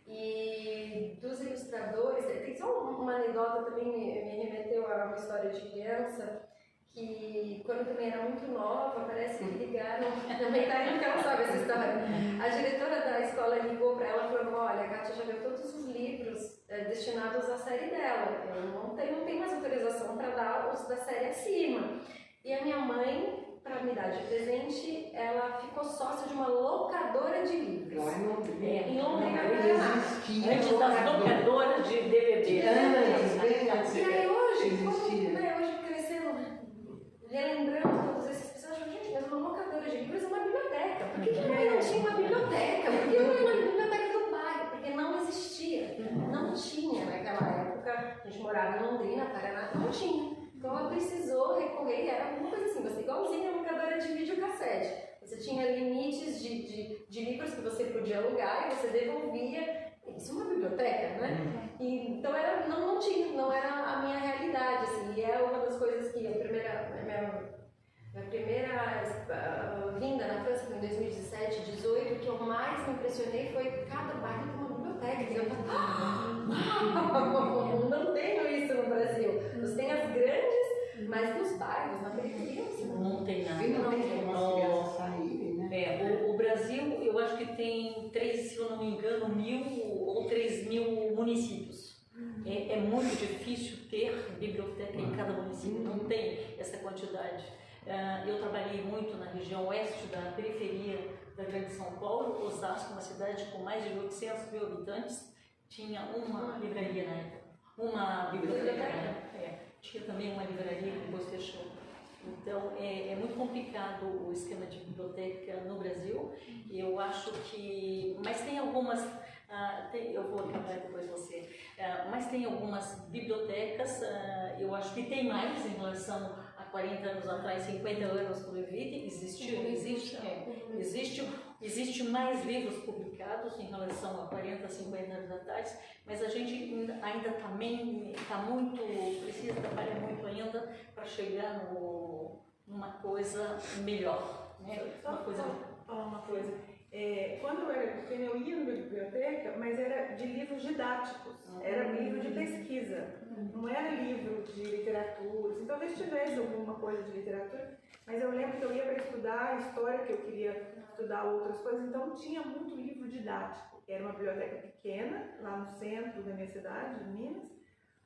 E dos ilustradores, tem só uma anedota também me remeteu a uma história de criança, que quando eu também era muito nova, parece que ligaram, também tá aí que ela sabe essa história. A diretora da escola ligou para ela e falou, olha, a Kátia já viu todos os livros destinados à série dela, eu não tenho mais autorização para dar os da série acima. E a minha mãe, para me dar de presente, ela ficou sócia de uma locadora de livros. Lá em Londrina. Em Londrina, Antes das locadoras de DVD. E aí hoje crescendo, relembrando todas essas pessoas, gente, mas uma locadora de livros é uma biblioteca. Por que não tinha uma biblioteca? Por que não era uma biblioteca do bairro? Porque não existia, não tinha naquela época a gente morava em Londrina, Paraná, não tinha. Então ela precisou recorrer, era alguma coisa assim, você igualzinha a locadora de videocassete. Você tinha limites de livros que você podia alugar e você devolvia. Isso é uma biblioteca, né? E, então não tinha, não era a minha realidade, assim. E é uma das coisas que minha primeira vinda na França foi em 2017, 2018, o que eu mais me impressionei foi cada bairro com uma biblioteca. E eu falei, não tenho isso no Brasil. Você tem as grandes, mas nos bairros, na periferia, você não tem nada. Não tem como as crianças saírem, né? O Brasil, eu acho que tem 3, se eu não me engano, 1.000 ou 3.000 municípios. É muito difícil ter biblioteca em cada município, não tem essa quantidade. Eu trabalhei muito na região oeste da periferia da Grande São Paulo, Osasco, uma cidade com mais de 800 mil habitantes, tinha uma livraria na época, uma biblioteca, tinha também uma livraria que depois fechou. Então, é muito complicado o esquema de biblioteca no Brasil. Eu acho que... Mas tem algumas... eu vou acabar depois você. Mas tem algumas bibliotecas, eu acho que tem mais em relação a 40 anos atrás, 50 anos por evite. Existe mais livros publicados em relação a 40, 50 anos atrás, mas a gente ainda também precisa trabalhar muito ainda para chegar numa coisa melhor, né? Uma coisa. Quando eu era pequena, eu ia na biblioteca, mas era de livros didáticos, era livro de pesquisa, não era livro de literatura, assim, talvez tivesse alguma coisa de literatura, mas eu lembro que eu ia para estudar a história, que eu queria estudar outras coisas, então tinha muito livro didático. Era uma biblioteca pequena, lá no centro da minha cidade, de Minas,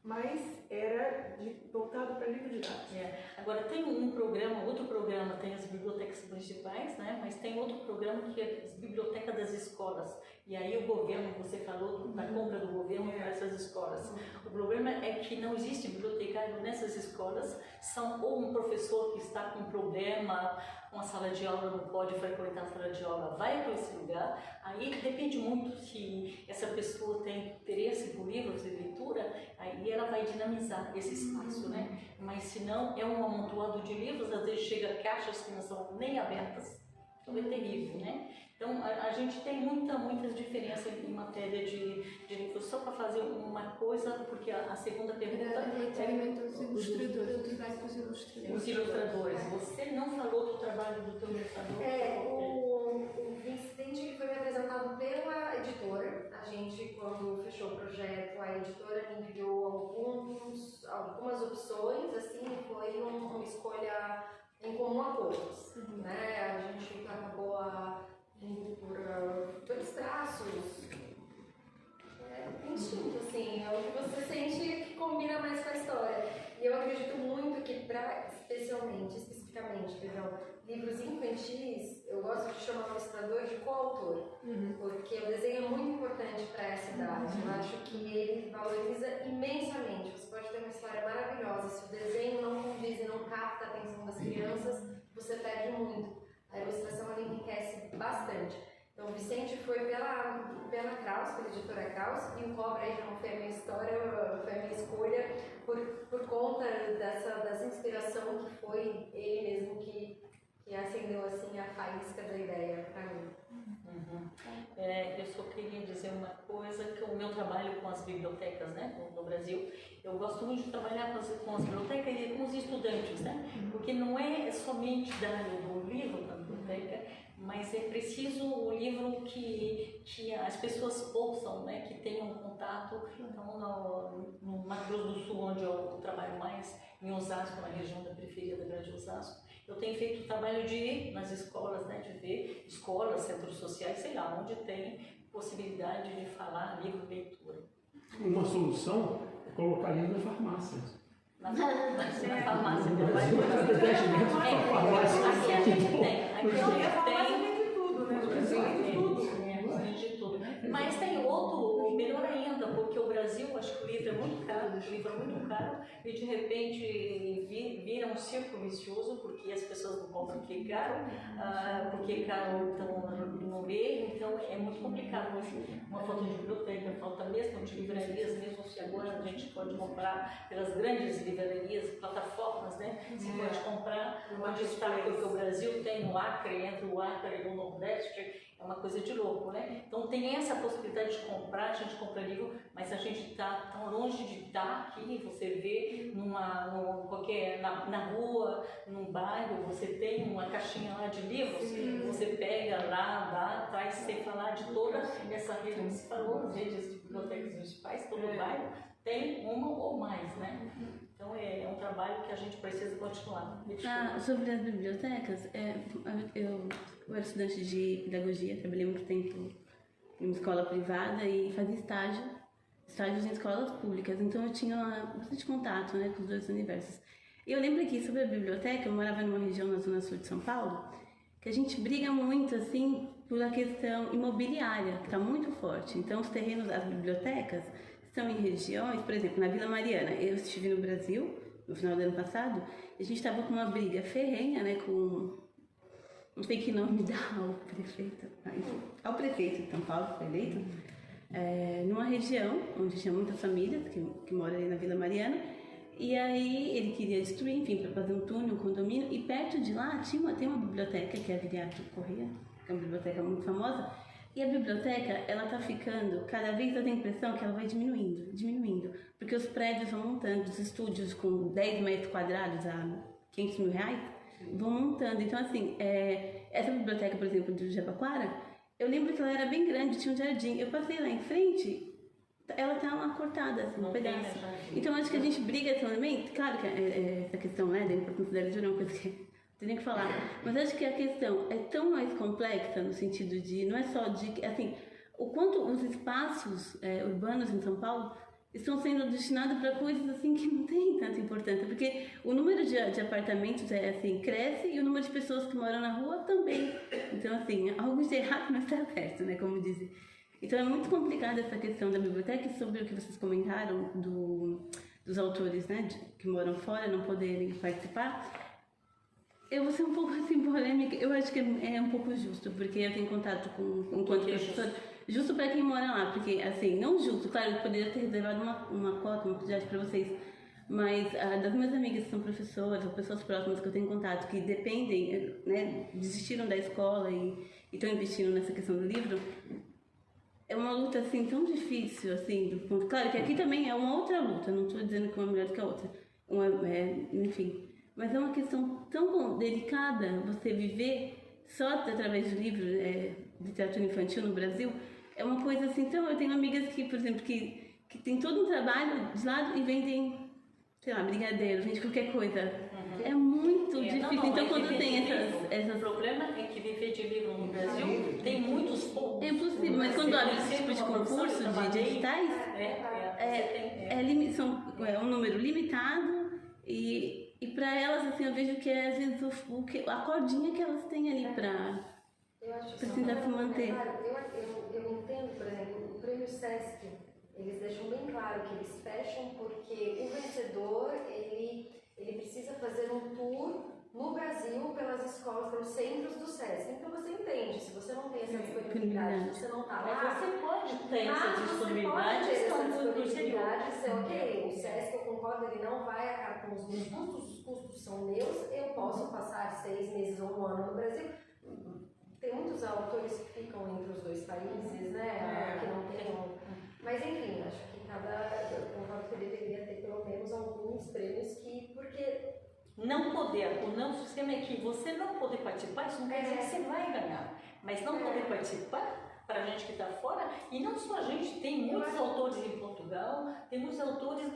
mas era voltado para livro didático. Agora tem outro programa, tem as bibliotecas municipais, né? Mas tem outro programa que é as bibliotecas das escolas. E aí o governo, você falou da compra do governo para essas escolas. O problema é que não existe bibliotecário nessas escolas, são ou um professor que está com problema, uma sala de aula não pode frequentar a sala de aula, vai para esse lugar. Aí depende muito se essa pessoa tem interesse por livros de leitura, aí ela vai dinamizar esse espaço, né? Mas se não, é um amontoado de livros, às vezes chega caixas que não são nem abertas, então é terrível, né? Então a gente tem muitas diferenças em matéria de livros. Só para fazer uma coisa, porque a segunda pergunta relativamente aos ilustradores, o trabalho com os ilustradores. Os ilustradores. Você não falou do trabalho do teu ilustrador? O Vicente foi me apresentado pela editora. A gente, quando fechou o projeto, a editora me enviou algumas opções, assim, foi uma escolha em comum a todos, né? A gente acabou indo pelos traços, instinto, assim, é o que você sente que combina mais com a história. E eu acredito muito que especificamente, livros infantis, eu gosto de chamar o ilustrador de coautor, porque o desenho é muito importante para essa idade. Eu acho que ele valoriza imensamente. Você pode ter uma história maravilhosa, se o desenho não condiz e não capta a atenção das crianças, você perde muito. A ilustração ela enriquece bastante. Então o Vicente foi pela Kraus, pela editora Kraus, e o Cobra aí já não foi a minha história, foi a minha escolha por conta dessa inspiração que foi ele mesmo que acendeu assim a faísca da ideia para mim. Eu só queria dizer uma coisa, que o meu trabalho com as bibliotecas, né, no Brasil, eu gosto muito de trabalhar com as bibliotecas e com os estudantes, né, porque não é somente dar o livro para a biblioteca, mas é preciso o livro que as pessoas ouçam, né, que tenham contato. Então, no Mato Grosso do Sul, onde eu trabalho mais, em Osasco, na região da periferia da Grande Osasco, eu tenho feito o trabalho de ir nas escolas, né, de ver escolas, centros sociais, sei lá, onde tem possibilidade de falar livro e leitura. Uma solução é colocar livro na farmácia. Na farmácia. Aqui a gente tem. Vende tudo, né? Vende tudo. Mas tem outro, melhor ainda, porque o Brasil, acho que o livro é muito caro, e de repente vira um círculo vicioso, porque as pessoas não compram porque é caro, então não vê, então é muito complicado. Uma falta de biblioteca, falta mesmo de livrarias, mesmo se agora a gente pode comprar pelas grandes livrarias, plataformas, né? Você pode comprar onde está, porque o Brasil tem no Acre, entre o Acre e o Nordeste, é uma coisa de louco, né? Então tem essa possibilidade de comprar, a gente compra livro, mas a gente está tão longe de estar aqui, você vê na rua, num bairro, você tem uma caixinha lá de livros, você pega lá, dá, traz, sem falar de toda essa rede que se falou, as redes de bibliotecas municipais, todo bairro tem uma ou mais, né? Então é um trabalho que a gente precisa continuar. Sobre as bibliotecas, eu era estudante de pedagogia, trabalhei muito tempo em uma escola privada e fazia estágios em escolas públicas, então eu tinha bastante contato, né, com os dois universos. E eu lembro aqui sobre a biblioteca, eu morava numa região na zona sul de São Paulo, que a gente briga muito assim por a questão imobiliária, que está muito forte. Então os terrenos, as bibliotecas estão em regiões, por exemplo, na Vila Mariana. Eu estive no Brasil no final do ano passado e a gente estava com uma briga ferrenha, né, com, não sei que nome dá ao prefeito de São Paulo, que foi eleito, numa região onde tinha muitas famílias que moram ali na Vila Mariana. E aí ele queria destruir, enfim, para fazer um túnel, um condomínio, e perto de lá tem uma biblioteca, que é a Viriato Corrêa, que é uma biblioteca muito famosa, e a biblioteca, ela tá ficando, cada vez eu tenho a impressão que ela vai diminuindo, porque os prédios vão montando, os estúdios com 10 metros quadrados a R$500 mil, vão montando. Então, assim, essa biblioteca, por exemplo, do Jabaquara, eu lembro que ela era bem grande, tinha um jardim, eu passei lá em frente, ela tá lá cortada, assim, um pedaço. Então, acho que a gente briga também, claro que essa questão, né, da importância da leitura é uma coisa que eu tenho que falar, mas acho que a questão é tão mais complexa no sentido de, não é só de, assim, o quanto os espaços urbanos em São Paulo estão sendo destinados para coisas assim que não tem tanta importância, porque o número de apartamentos assim, cresce e o número de pessoas que moram na rua também. Então, assim, algo de errado não está certo, né, como dizem. Então é muito complicada essa questão da biblioteca, e sobre o que vocês comentaram dos autores, né, que moram fora não poderem participar. Eu vou ser um pouco assim polêmica, eu acho que é um pouco justo, porque eu tenho contato enquanto professora, justo para quem mora lá, porque assim, não justo, claro, eu poderia ter reservado uma cota, uma quantidade para vocês, mas das minhas amigas que são professoras ou pessoas próximas que eu tenho contato, que dependem, né, desistiram da escola e estão investindo nessa questão do livro, é uma luta assim tão difícil, assim, do ponto. Claro que aqui também é uma outra luta, não estou dizendo que uma é melhor do que a outra, enfim, mas é uma questão tão delicada você viver só através do livro, literatura infantil no Brasil, é uma coisa assim. Então eu tenho amigas que, por exemplo, que tem todo um trabalho de lado e vendem, sei lá, brigadeiro, vende qualquer coisa. É muito difícil. Então quando tem essas... O problema é que viver de livro no Brasil tem muitos poucos. É impossível, mas quando abre esse tipo de concurso de editais, é um número limitado e para elas, assim, eu vejo que é às vezes a cordinha que elas têm ali para precisar se manter. Eu entendo, por exemplo, o Prêmio Sesc, eles deixam bem claro que eles fecham porque o vencedor, ele precisa fazer um tour no Brasil pelas escolas, pelos centros do Sesc. Então você entende, se você não tem essa disponibilidade, você não está lá. Mas você pode ter essa disponibilidade, dizer, ok, o Sesc, eu concordo, ele não vai acabar com os meus custos, os custos são meus, eu posso passar 6 meses ou um ano no Brasil. Tem muitos autores que ficam entre os dois países, né, que não tem mas enfim, acho que eu concordo que deveria ter pelo menos alguns prêmios porque não poder, o sistema é que você não poder participar, isso não quer dizer que você vai ganhar, mas não poder participar, para a gente que está fora, e não só a gente, tem muitos autores em Portugal, tem muitos autores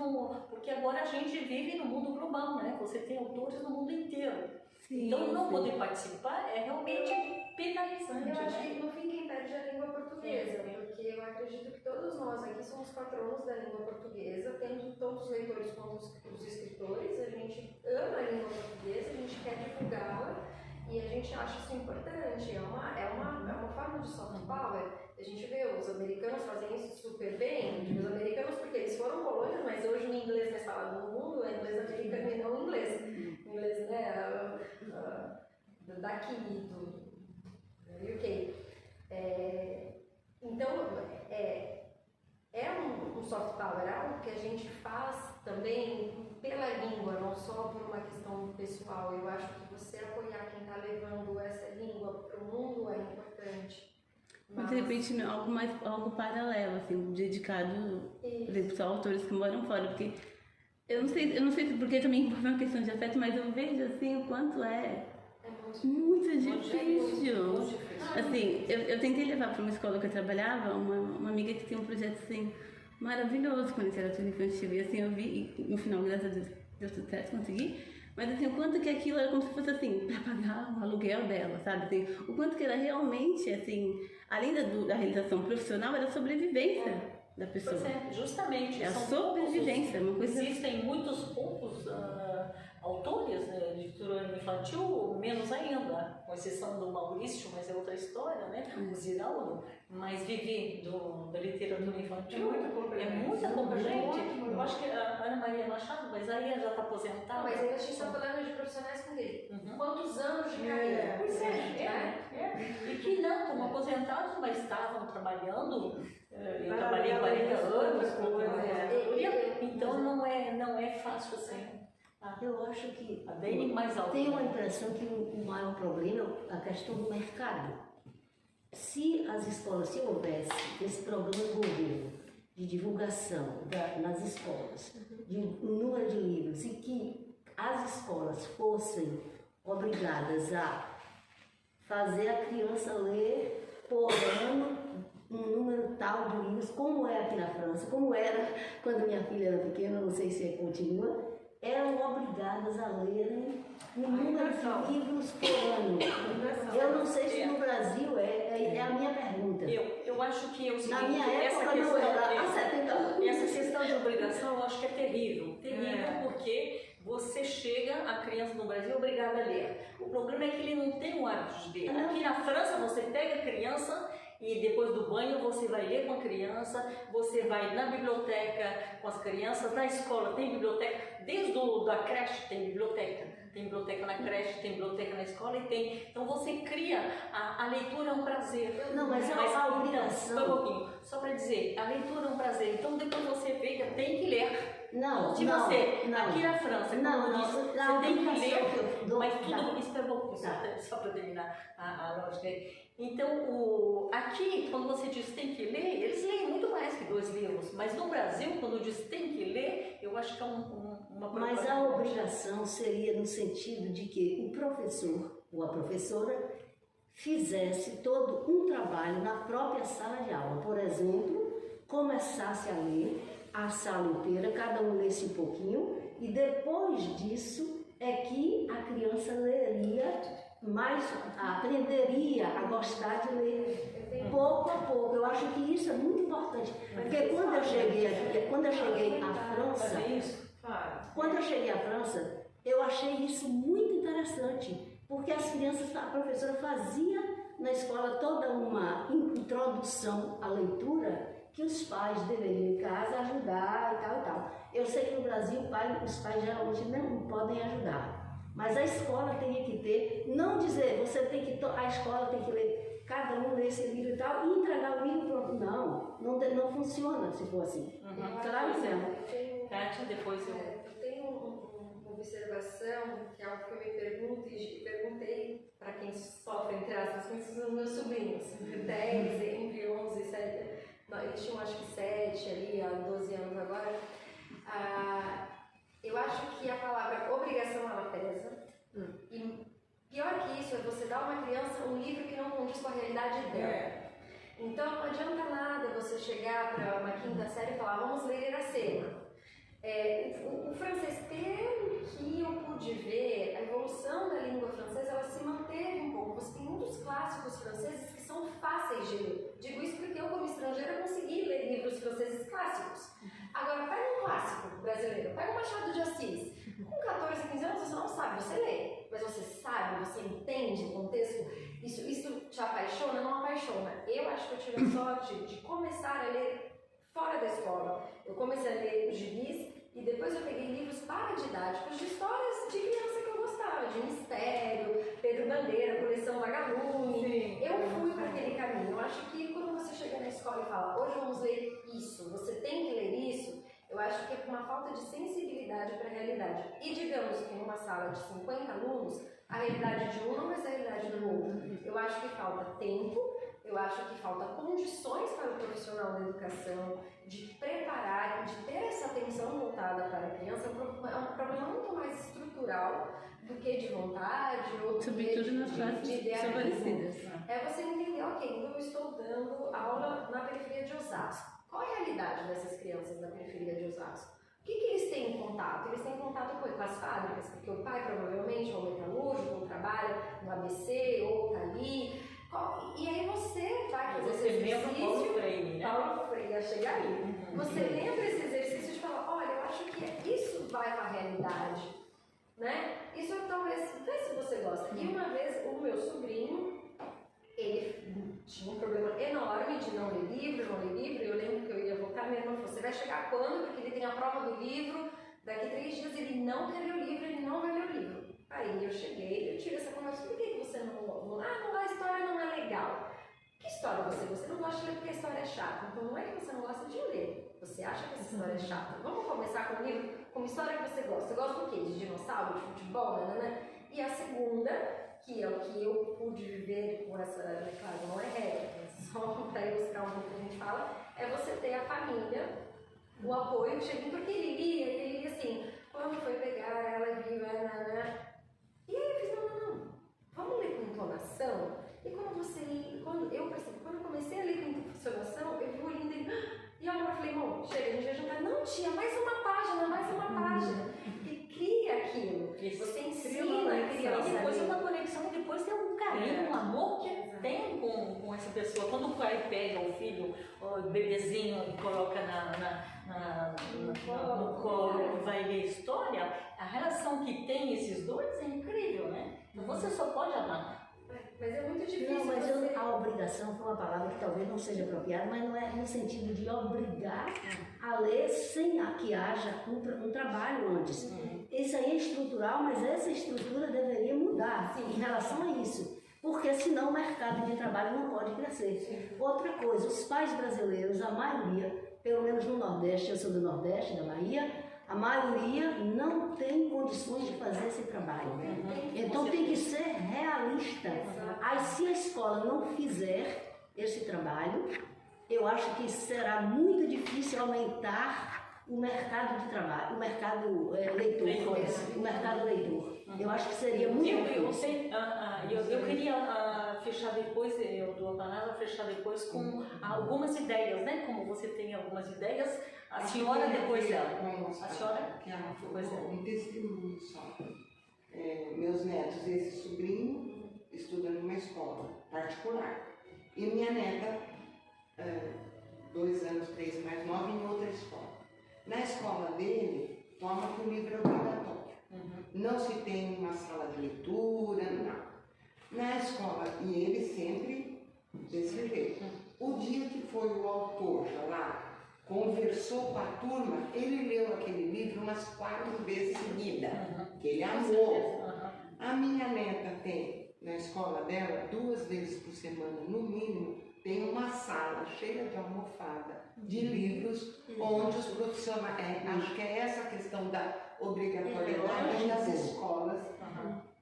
porque agora a gente vive no mundo global, né? Você tem autores no mundo inteiro. Sim, então não poder participar é realmente penalizante. Eu acho que no fim quem perde é a língua portuguesa, porque eu acredito que todos nós aqui somos patronos da língua portuguesa, tanto os leitores quanto os escritores, a gente ama a língua portuguesa, a gente quer divulgá-la e a gente acha isso importante, é uma forma de soft power. A gente vê os americanos fazem isso super bem, os americanos porque eles foram colônias, mas hoje o inglês mais falado no mundo é inglês americano e não inglês, né, daqui, do UK. de repente algo paralelo, assim, dedicado, por exemplo, a autores que moram fora, porque eu não sei porque também por uma questão de afeto, mas eu vejo assim o quanto é muito difícil. Assim, eu tentei levar para uma escola que eu trabalhava uma amiga que tem um projeto assim maravilhoso com literatura infantil, e assim eu vi, e no final, graças a Deus, deu tudo certo, consegui. Mas assim, o quanto que aquilo era como se fosse assim, para pagar o aluguel dela, sabe? Assim, o quanto que era realmente, assim, além da realização profissional, era a sobrevivência da pessoa. Pois é, justamente. É a sobrevivência, uma coisa... Existem muitos poucos autores de literatura infantil, menos ainda, com exceção do Maurício, mas é outra história, né? O Ziraldo, mas viver da literatura infantil é muita pouca gente. Eu acho que a Ana Maria Machado, mas aí ela já está aposentada. Mas ainda a gente está falando de profissionais com ele. Quantos anos de carreira? Pois é. E que não, estão aposentados, mas estavam trabalhando. Eu trabalhei 40 anos, então não é fácil assim. Eu acho que bem mais alto. Tenho a impressão que o maior problema é a questão do mercado. Se houvesse esse programa do governo de divulgação nas escolas, de número de livros, e que as escolas fossem obrigadas a fazer a criança ler por ano um número tal de livros, como é aqui na França, como era quando minha filha era pequena, não sei se continua, eram obrigadas a lerem um número de livros por ano. Eu não sei se no Brasil é a minha pergunta. Eu acho que eu na minha época não era. Essa questão de obrigação eu acho que é terrível. Porque você chega, a criança no Brasil é obrigada a ler. O problema é que ele não tem o hábito de ler. Aqui na França você pega a criança e depois do banho você vai ler com a criança, você vai na biblioteca com as crianças, na escola tem biblioteca, desde da creche tem biblioteca na creche, tem biblioteca na escola e tem. Então você cria, a leitura é um prazer. Não, mas é uma obrigação. Só para dizer, a leitura é um prazer. Então depois você vê que tem que ler. Não, se você, aqui na França, você tem que ler, mas tudo, isso é bom, só para terminar a lógica. Então, aqui, quando você diz tem que ler, eles leem muito mais que 2 livros, mas no Brasil, quando diz tem que ler, eu acho que é uma Mas a obrigação seria no sentido de que o professor ou a professora fizesse todo um trabalho na própria sala de aula. Por exemplo, começasse a ler a sala inteira, cada um lesse um pouquinho, e depois disso é que a criança leria mais, aprenderia a gostar de ler pouco a pouco. Eu acho que isso é muito importante, porque quando eu cheguei à França, eu achei isso muito interessante, porque as crianças, a professora fazia na escola toda uma introdução à leitura que os pais deveriam em casa ajudar e tal e tal. Eu sei que no Brasil os pais geralmente não podem ajudar, mas a escola teria que ter, não dizer, a escola tem que ler, cada um lê esse livro e tal, e entregar o livro pronto. Não funciona se for assim. Claro que não. Kátia, depois eu tenho uma observação, que é algo que eu me pergunto e perguntei para quem sofre, entre aspas, com os meus sobrinhos, entre 10, entre 11 e 7. Eles tinham acho que 7 ali, há 12 anos agora. Eu acho que a palavra obrigação ela pesa. E pior que isso é você dar a uma criança um livro que não condiz com a realidade dela. Então não adianta nada você chegar para uma 5ª série e falar, vamos ler Iracema. O francês, pelo que eu pude ver, a evolução da língua francesa ela se manteve um pouco. Você tem muitos clássicos franceses que são fáceis de ler. Digo isso porque eu, como estrangeira, consegui ler livros franceses clássicos. Agora, pega um clássico brasileiro, pega um Machado de Assis. Com 14, 15 anos você não sabe, você lê, mas você sabe, você entende o contexto. Isso te apaixona? Não apaixona. Eu acho que eu tive a sorte de começar a ler fora da escola. Eu comecei a ler gibis e depois eu peguei livros paradidáticos de histórias de criança que eu gostava, de Mistério, Pedro Bandeira, Coleção Vagalume. Eu fui para aquele caminho. Eu acho que quando você chega na escola e fala, hoje vamos ler isso, você tem que ler isso, eu acho que é uma falta de sensibilidade para a realidade. E digamos que numa sala de 50 alunos, a realidade de um não é a realidade do outro. Eu acho que falta tempo, eu Eu acho que falta condições para o profissional da educação de preparar, de ter essa atenção voltada para a criança. É um problema muito mais estrutural do que de vontade ou sobretudo nas classes favorecidas. É você entender, ok, então eu estou dando aula na periferia de Osasco. Qual é a realidade dessas crianças da periferia de Osasco? O que eles têm em contato? Eles têm contato com as fábricas, porque o pai provavelmente é um metalúrgico, ou trabalha no ABC, ou está ali. E aí você vai fazer esse exercício. Paulo Freire, né? Paulo Freire, ia chegar aí. Você lembra esse exercício de falar, olha, eu acho que isso vai para a realidade, né? Isso talvez, vê se você gosta. E uma vez o meu sobrinho, ele tinha um problema enorme de não ler livro, e eu lembro que eu ia voltar, minha irmã falou, você vai chegar quando? Porque ele tem a prova do livro, daqui 3 dias ele não quer ler o livro, ele não vai ler o livro. Aí eu cheguei, eu tive essa conversa, por que você não a história não é legal. Que história você não gosta de ler porque a história é chata, então não é que você não gosta de ler, você acha que essa história é chata. Vamos começar com um livro, com uma história que você gosta. Você gosta do quê? De dinossauro, de futebol, né? E a segunda, que é o que eu pude viver com essa, claro, não é regra, só para ilustrar um pouco o que a gente fala, é você ter a família, o apoio, porque ele lia assim, quando foi pegar, ela viu, né? E aí eu fiz, não, vamos ler com entonação. E quando eu comecei a ler com entonação, eu vi o olhinho dele, e agora eu falei, bom, chega, a gente vai juntar. Não, tia, mais uma página. E cria aquilo. Você ensina a criança. E depois é uma conexão, e depois tem um carinho, um amor que tem com essa pessoa. Quando o pai pega o filho, o bebezinho, e coloca no colo e vai ler a história, a relação que tem esses dois é incrível, né? Então você só pode amar. Mas é muito difícil. Não, mas a obrigação foi uma palavra que talvez não seja apropriada, mas não é no sentido de obrigar a ler sem que haja um trabalho antes. Isso aí é estrutural, mas essa estrutura deveria mudar em relação a isso. Porque senão o mercado de trabalho não pode crescer. Outra coisa, os pais brasileiros, a maioria, pelo menos no Nordeste, eu sou do Nordeste, da Bahia, a maioria não tem condições de fazer esse trabalho. Então tem que ser realista. Aí se a escola não fizer esse trabalho, eu acho que será muito difícil aumentar o mercado de trabalho, o mercado leitor. Eu acho que seria muito difícil. Eu queria fechar depois, eu dou a palavra, fechar depois com algumas ideias, né? Como você tem algumas ideias, a senhora depois dela. A senhora depois dela. Um testemunho só. Meus netos, esse sobrinho, estuda numa escola particular. E minha neta, 2 anos, 3 mais nova, em outra escola. Na escola dele, toma que o livro é obrigatório. Não se tem uma sala de leitura, não. Na escola, e ele sempre desse jeito. O dia que foi o autor lá, conversou com a turma, ele leu aquele livro umas 4 vezes seguidas, que ele amou. A minha neta tem, na escola dela, 2 vezes por semana, no mínimo, tem uma sala cheia de almofada, de livros, onde os profissionais, acho que é essa a questão da obrigatoriedade das escolas,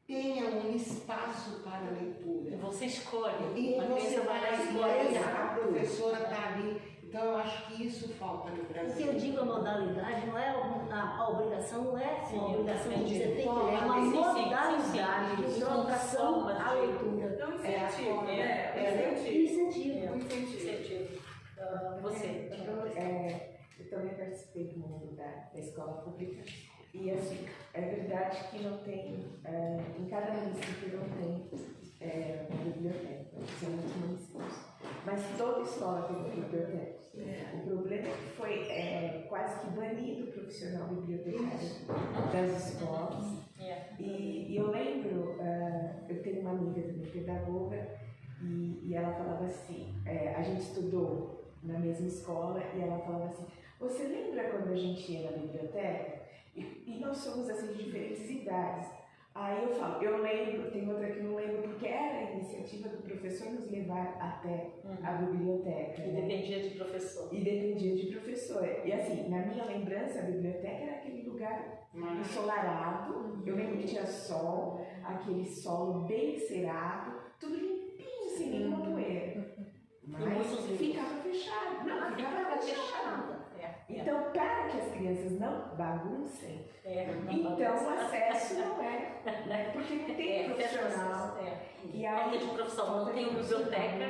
tenham um espaço para leitura. Você escolhe. E você vai lá escolher, a professora está ali. Então eu acho que isso falta no Brasil. O que eu digo a modalidade não é a obrigação, não é uma obrigação de dizer tem que ler, é uma modalidade de introdução à leitura. Então incentivo. Você. Eu também participei do mundo da escola pública. E assim, é verdade que não tem, em cada município não tem uma biblioteca, são muitos municípios. Mas toda escola tem biblioteca. O problema é que foi quase que banido o profissional bibliotecário das escolas. E eu lembro, eu tenho uma amiga também, pedagoga, e ela falava assim, a gente estudou na mesma escola, e ela falava assim, você lembra quando a gente ia na biblioteca? E nós somos assim de diferentes idades. Aí eu falo, eu lembro, tem outra que não lembro, porque era a iniciativa do professor nos levar até a biblioteca. E dependia de professor. E assim, na minha lembrança, a biblioteca era aquele lugar ensolarado, eu lembro que tinha sol, aquele solo bem cerado, tudo limpinho, sem nenhuma poeira. crianças não baguncem, então o acesso não é, né? Porque não tem profissional. E aí, falta de profissional, não tem uma biblioteca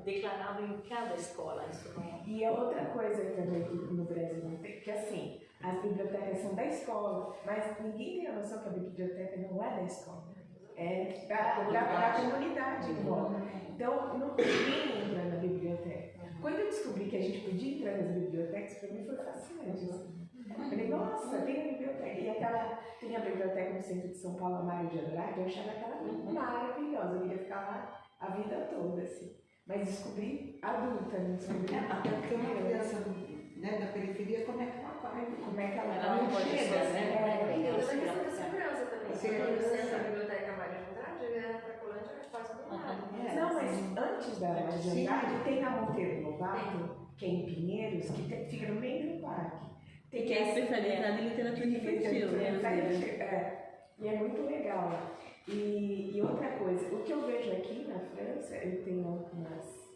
declarada em cada escola. Isso não é. E a outra coisa também que no Brasil não tem, que assim, as bibliotecas são da escola, mas ninguém tem a noção que a biblioteca não é da escola. É da comunidade em volta. Então, ninguém entra na biblioteca. Quando eu descobri que a gente podia entrar nas bibliotecas, para mim foi fascinante. Eu falei, nossa, tem a biblioteca. E tem a biblioteca no centro de São Paulo, a Mário de Andrade, eu achava aquela maravilhosa. Eu queria ficar lá a vida toda, assim. Mas descobri adulta, não descobri Porque uma criança da periferia, como é que ela vai? Como é que ela não pode chega, né? E tem toda a questão da segurança também. Segurança. Quando você entra na biblioteca Mário de Andrade, ele era para Colândia, é quase do lado. Não, mas antes da Mário de Andrade, tem a Monteiro Lobato, que é em Pinheiros, que fica no meio do parque. Tem Que é especializada em literatura infantil, né? E é muito legal. E outra coisa, o que eu vejo aqui na França, eu tenho algumas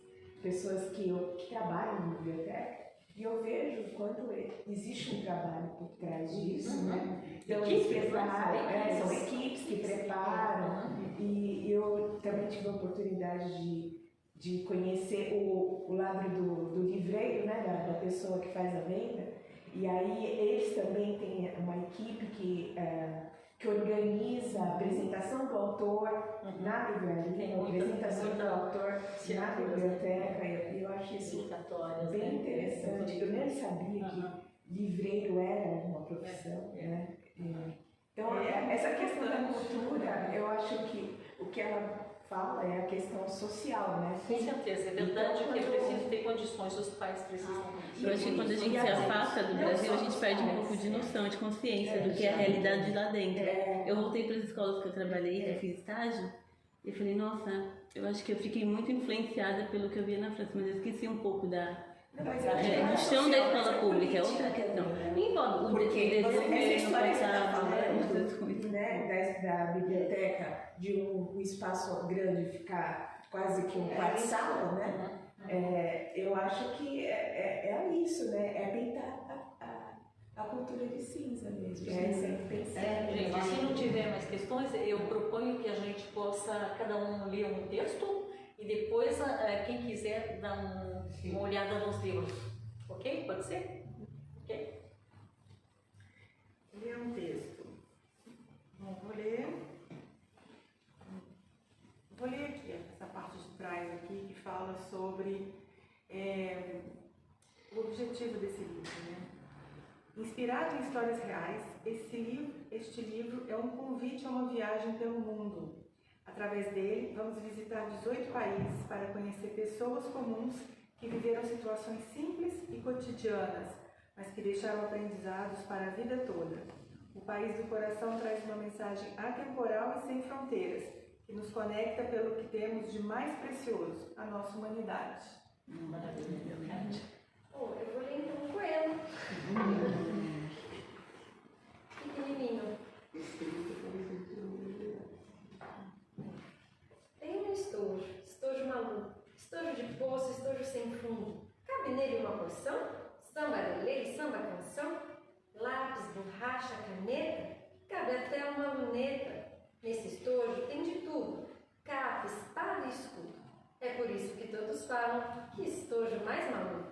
pessoas que trabalham na biblioteca, e eu vejo o quanto existe um trabalho por trás disso, né? Então, eles preparam, são equipes que preparam, e eu também tive a oportunidade de conhecer o lado do livreiro, né? Da pessoa que faz a venda, e aí eles também têm uma equipe que organiza a apresentação do autor na livraria, a apresentação do autor na biblioteca, e eu acho isso bem interessante. Eu nem sabia que livreiro era uma profissão, né? Então, essa questão da cultura, eu acho que o que ela fala é a questão social, né? Com certeza, é verdade que é preciso ter condições, os pais precisam. Eu acho que quando a gente se afasta do Brasil, a gente perde um pouco de noção, de consciência do que é a realidade de lá dentro. Eu voltei para as escolas que eu trabalhei, que eu fiz estágio, e falei, nossa, eu acho que eu fiquei muito influenciada pelo que eu via na França, mas eu esqueci um pouco do chão da escola pública, é outra questão. Envolve o desenvolvimento no passado, outras coisas. Da biblioteca, de um espaço grande ficar quase que um quarto-sala, né? Eu acho que é isso, né? É pintar a cultura de cinza mesmo. Sempre pensar. Gente, se não tiver mais questões, eu proponho que a gente possa, cada um ler um texto e depois, quem quiser, dar uma olhada nos livros. Ok? Pode ser? Ok? Ler um texto. Bom, vou ler aqui, essa parte de trás aqui, que fala sobre o objetivo desse livro, né? Inspirado em histórias reais, este livro é um convite a uma viagem pelo mundo. Através dele, vamos visitar 18 países para conhecer pessoas comuns que viveram situações simples e cotidianas, mas que deixaram aprendizados para a vida toda. O País do Coração traz uma mensagem atemporal e sem fronteiras, que nos conecta pelo que temos de mais precioso, a nossa humanidade. Maravilha, Cátia. Bom, eu vou ler então o Coelho. Pequenininho. Tem um estojo maluco, estojo de poço, estojo sem fundo. Cabe nele uma porção? Samba lelê, samba canção? Lápis, borracha, caneta, cabe até uma luneta. Nesse estojo tem de tudo, capa, espada e escudo. É por isso que todos falam que estojo mais maluco.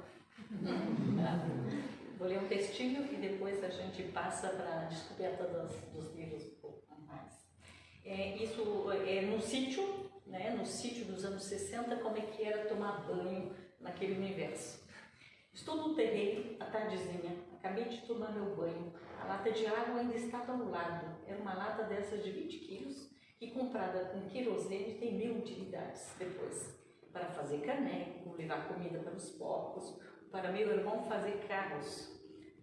Vou ler um textinho e depois a gente passa para a descoberta dos livros um pouco mais. Isso é no sítio, né, no sítio dos anos 60, como é que era tomar banho naquele universo. Estou no terreiro, à tardezinha, acabei de tomar meu banho. A lata de água ainda estava ao lado. Era uma lata dessas de 20 quilos, que comprada com querosene tem 1000 utilidades depois. Para fazer caneco, levar comida para os porcos, para meu irmão fazer carros.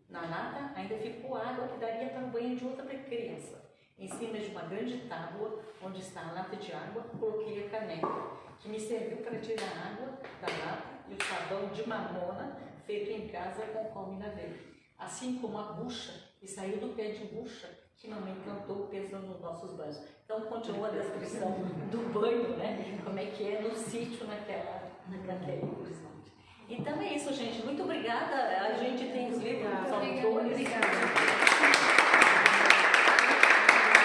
Na lata ainda ficou água que daria para o banho de outra criança. Em cima de uma grande tábua, onde está a lata de água, coloquei a caneca, que me serviu para tirar a água da lata e o sabão de mamona, feito em casa com qual me lavei. Assim como a bucha, que saiu do pé de bucha, que mamãe plantou pensando nos nossos banhos. Então, continua a descrição do banho, né? Como é que é no sítio naquele horizonte. Então é isso, gente. Muito obrigada. A gente tem os livros dos autores. Obrigada.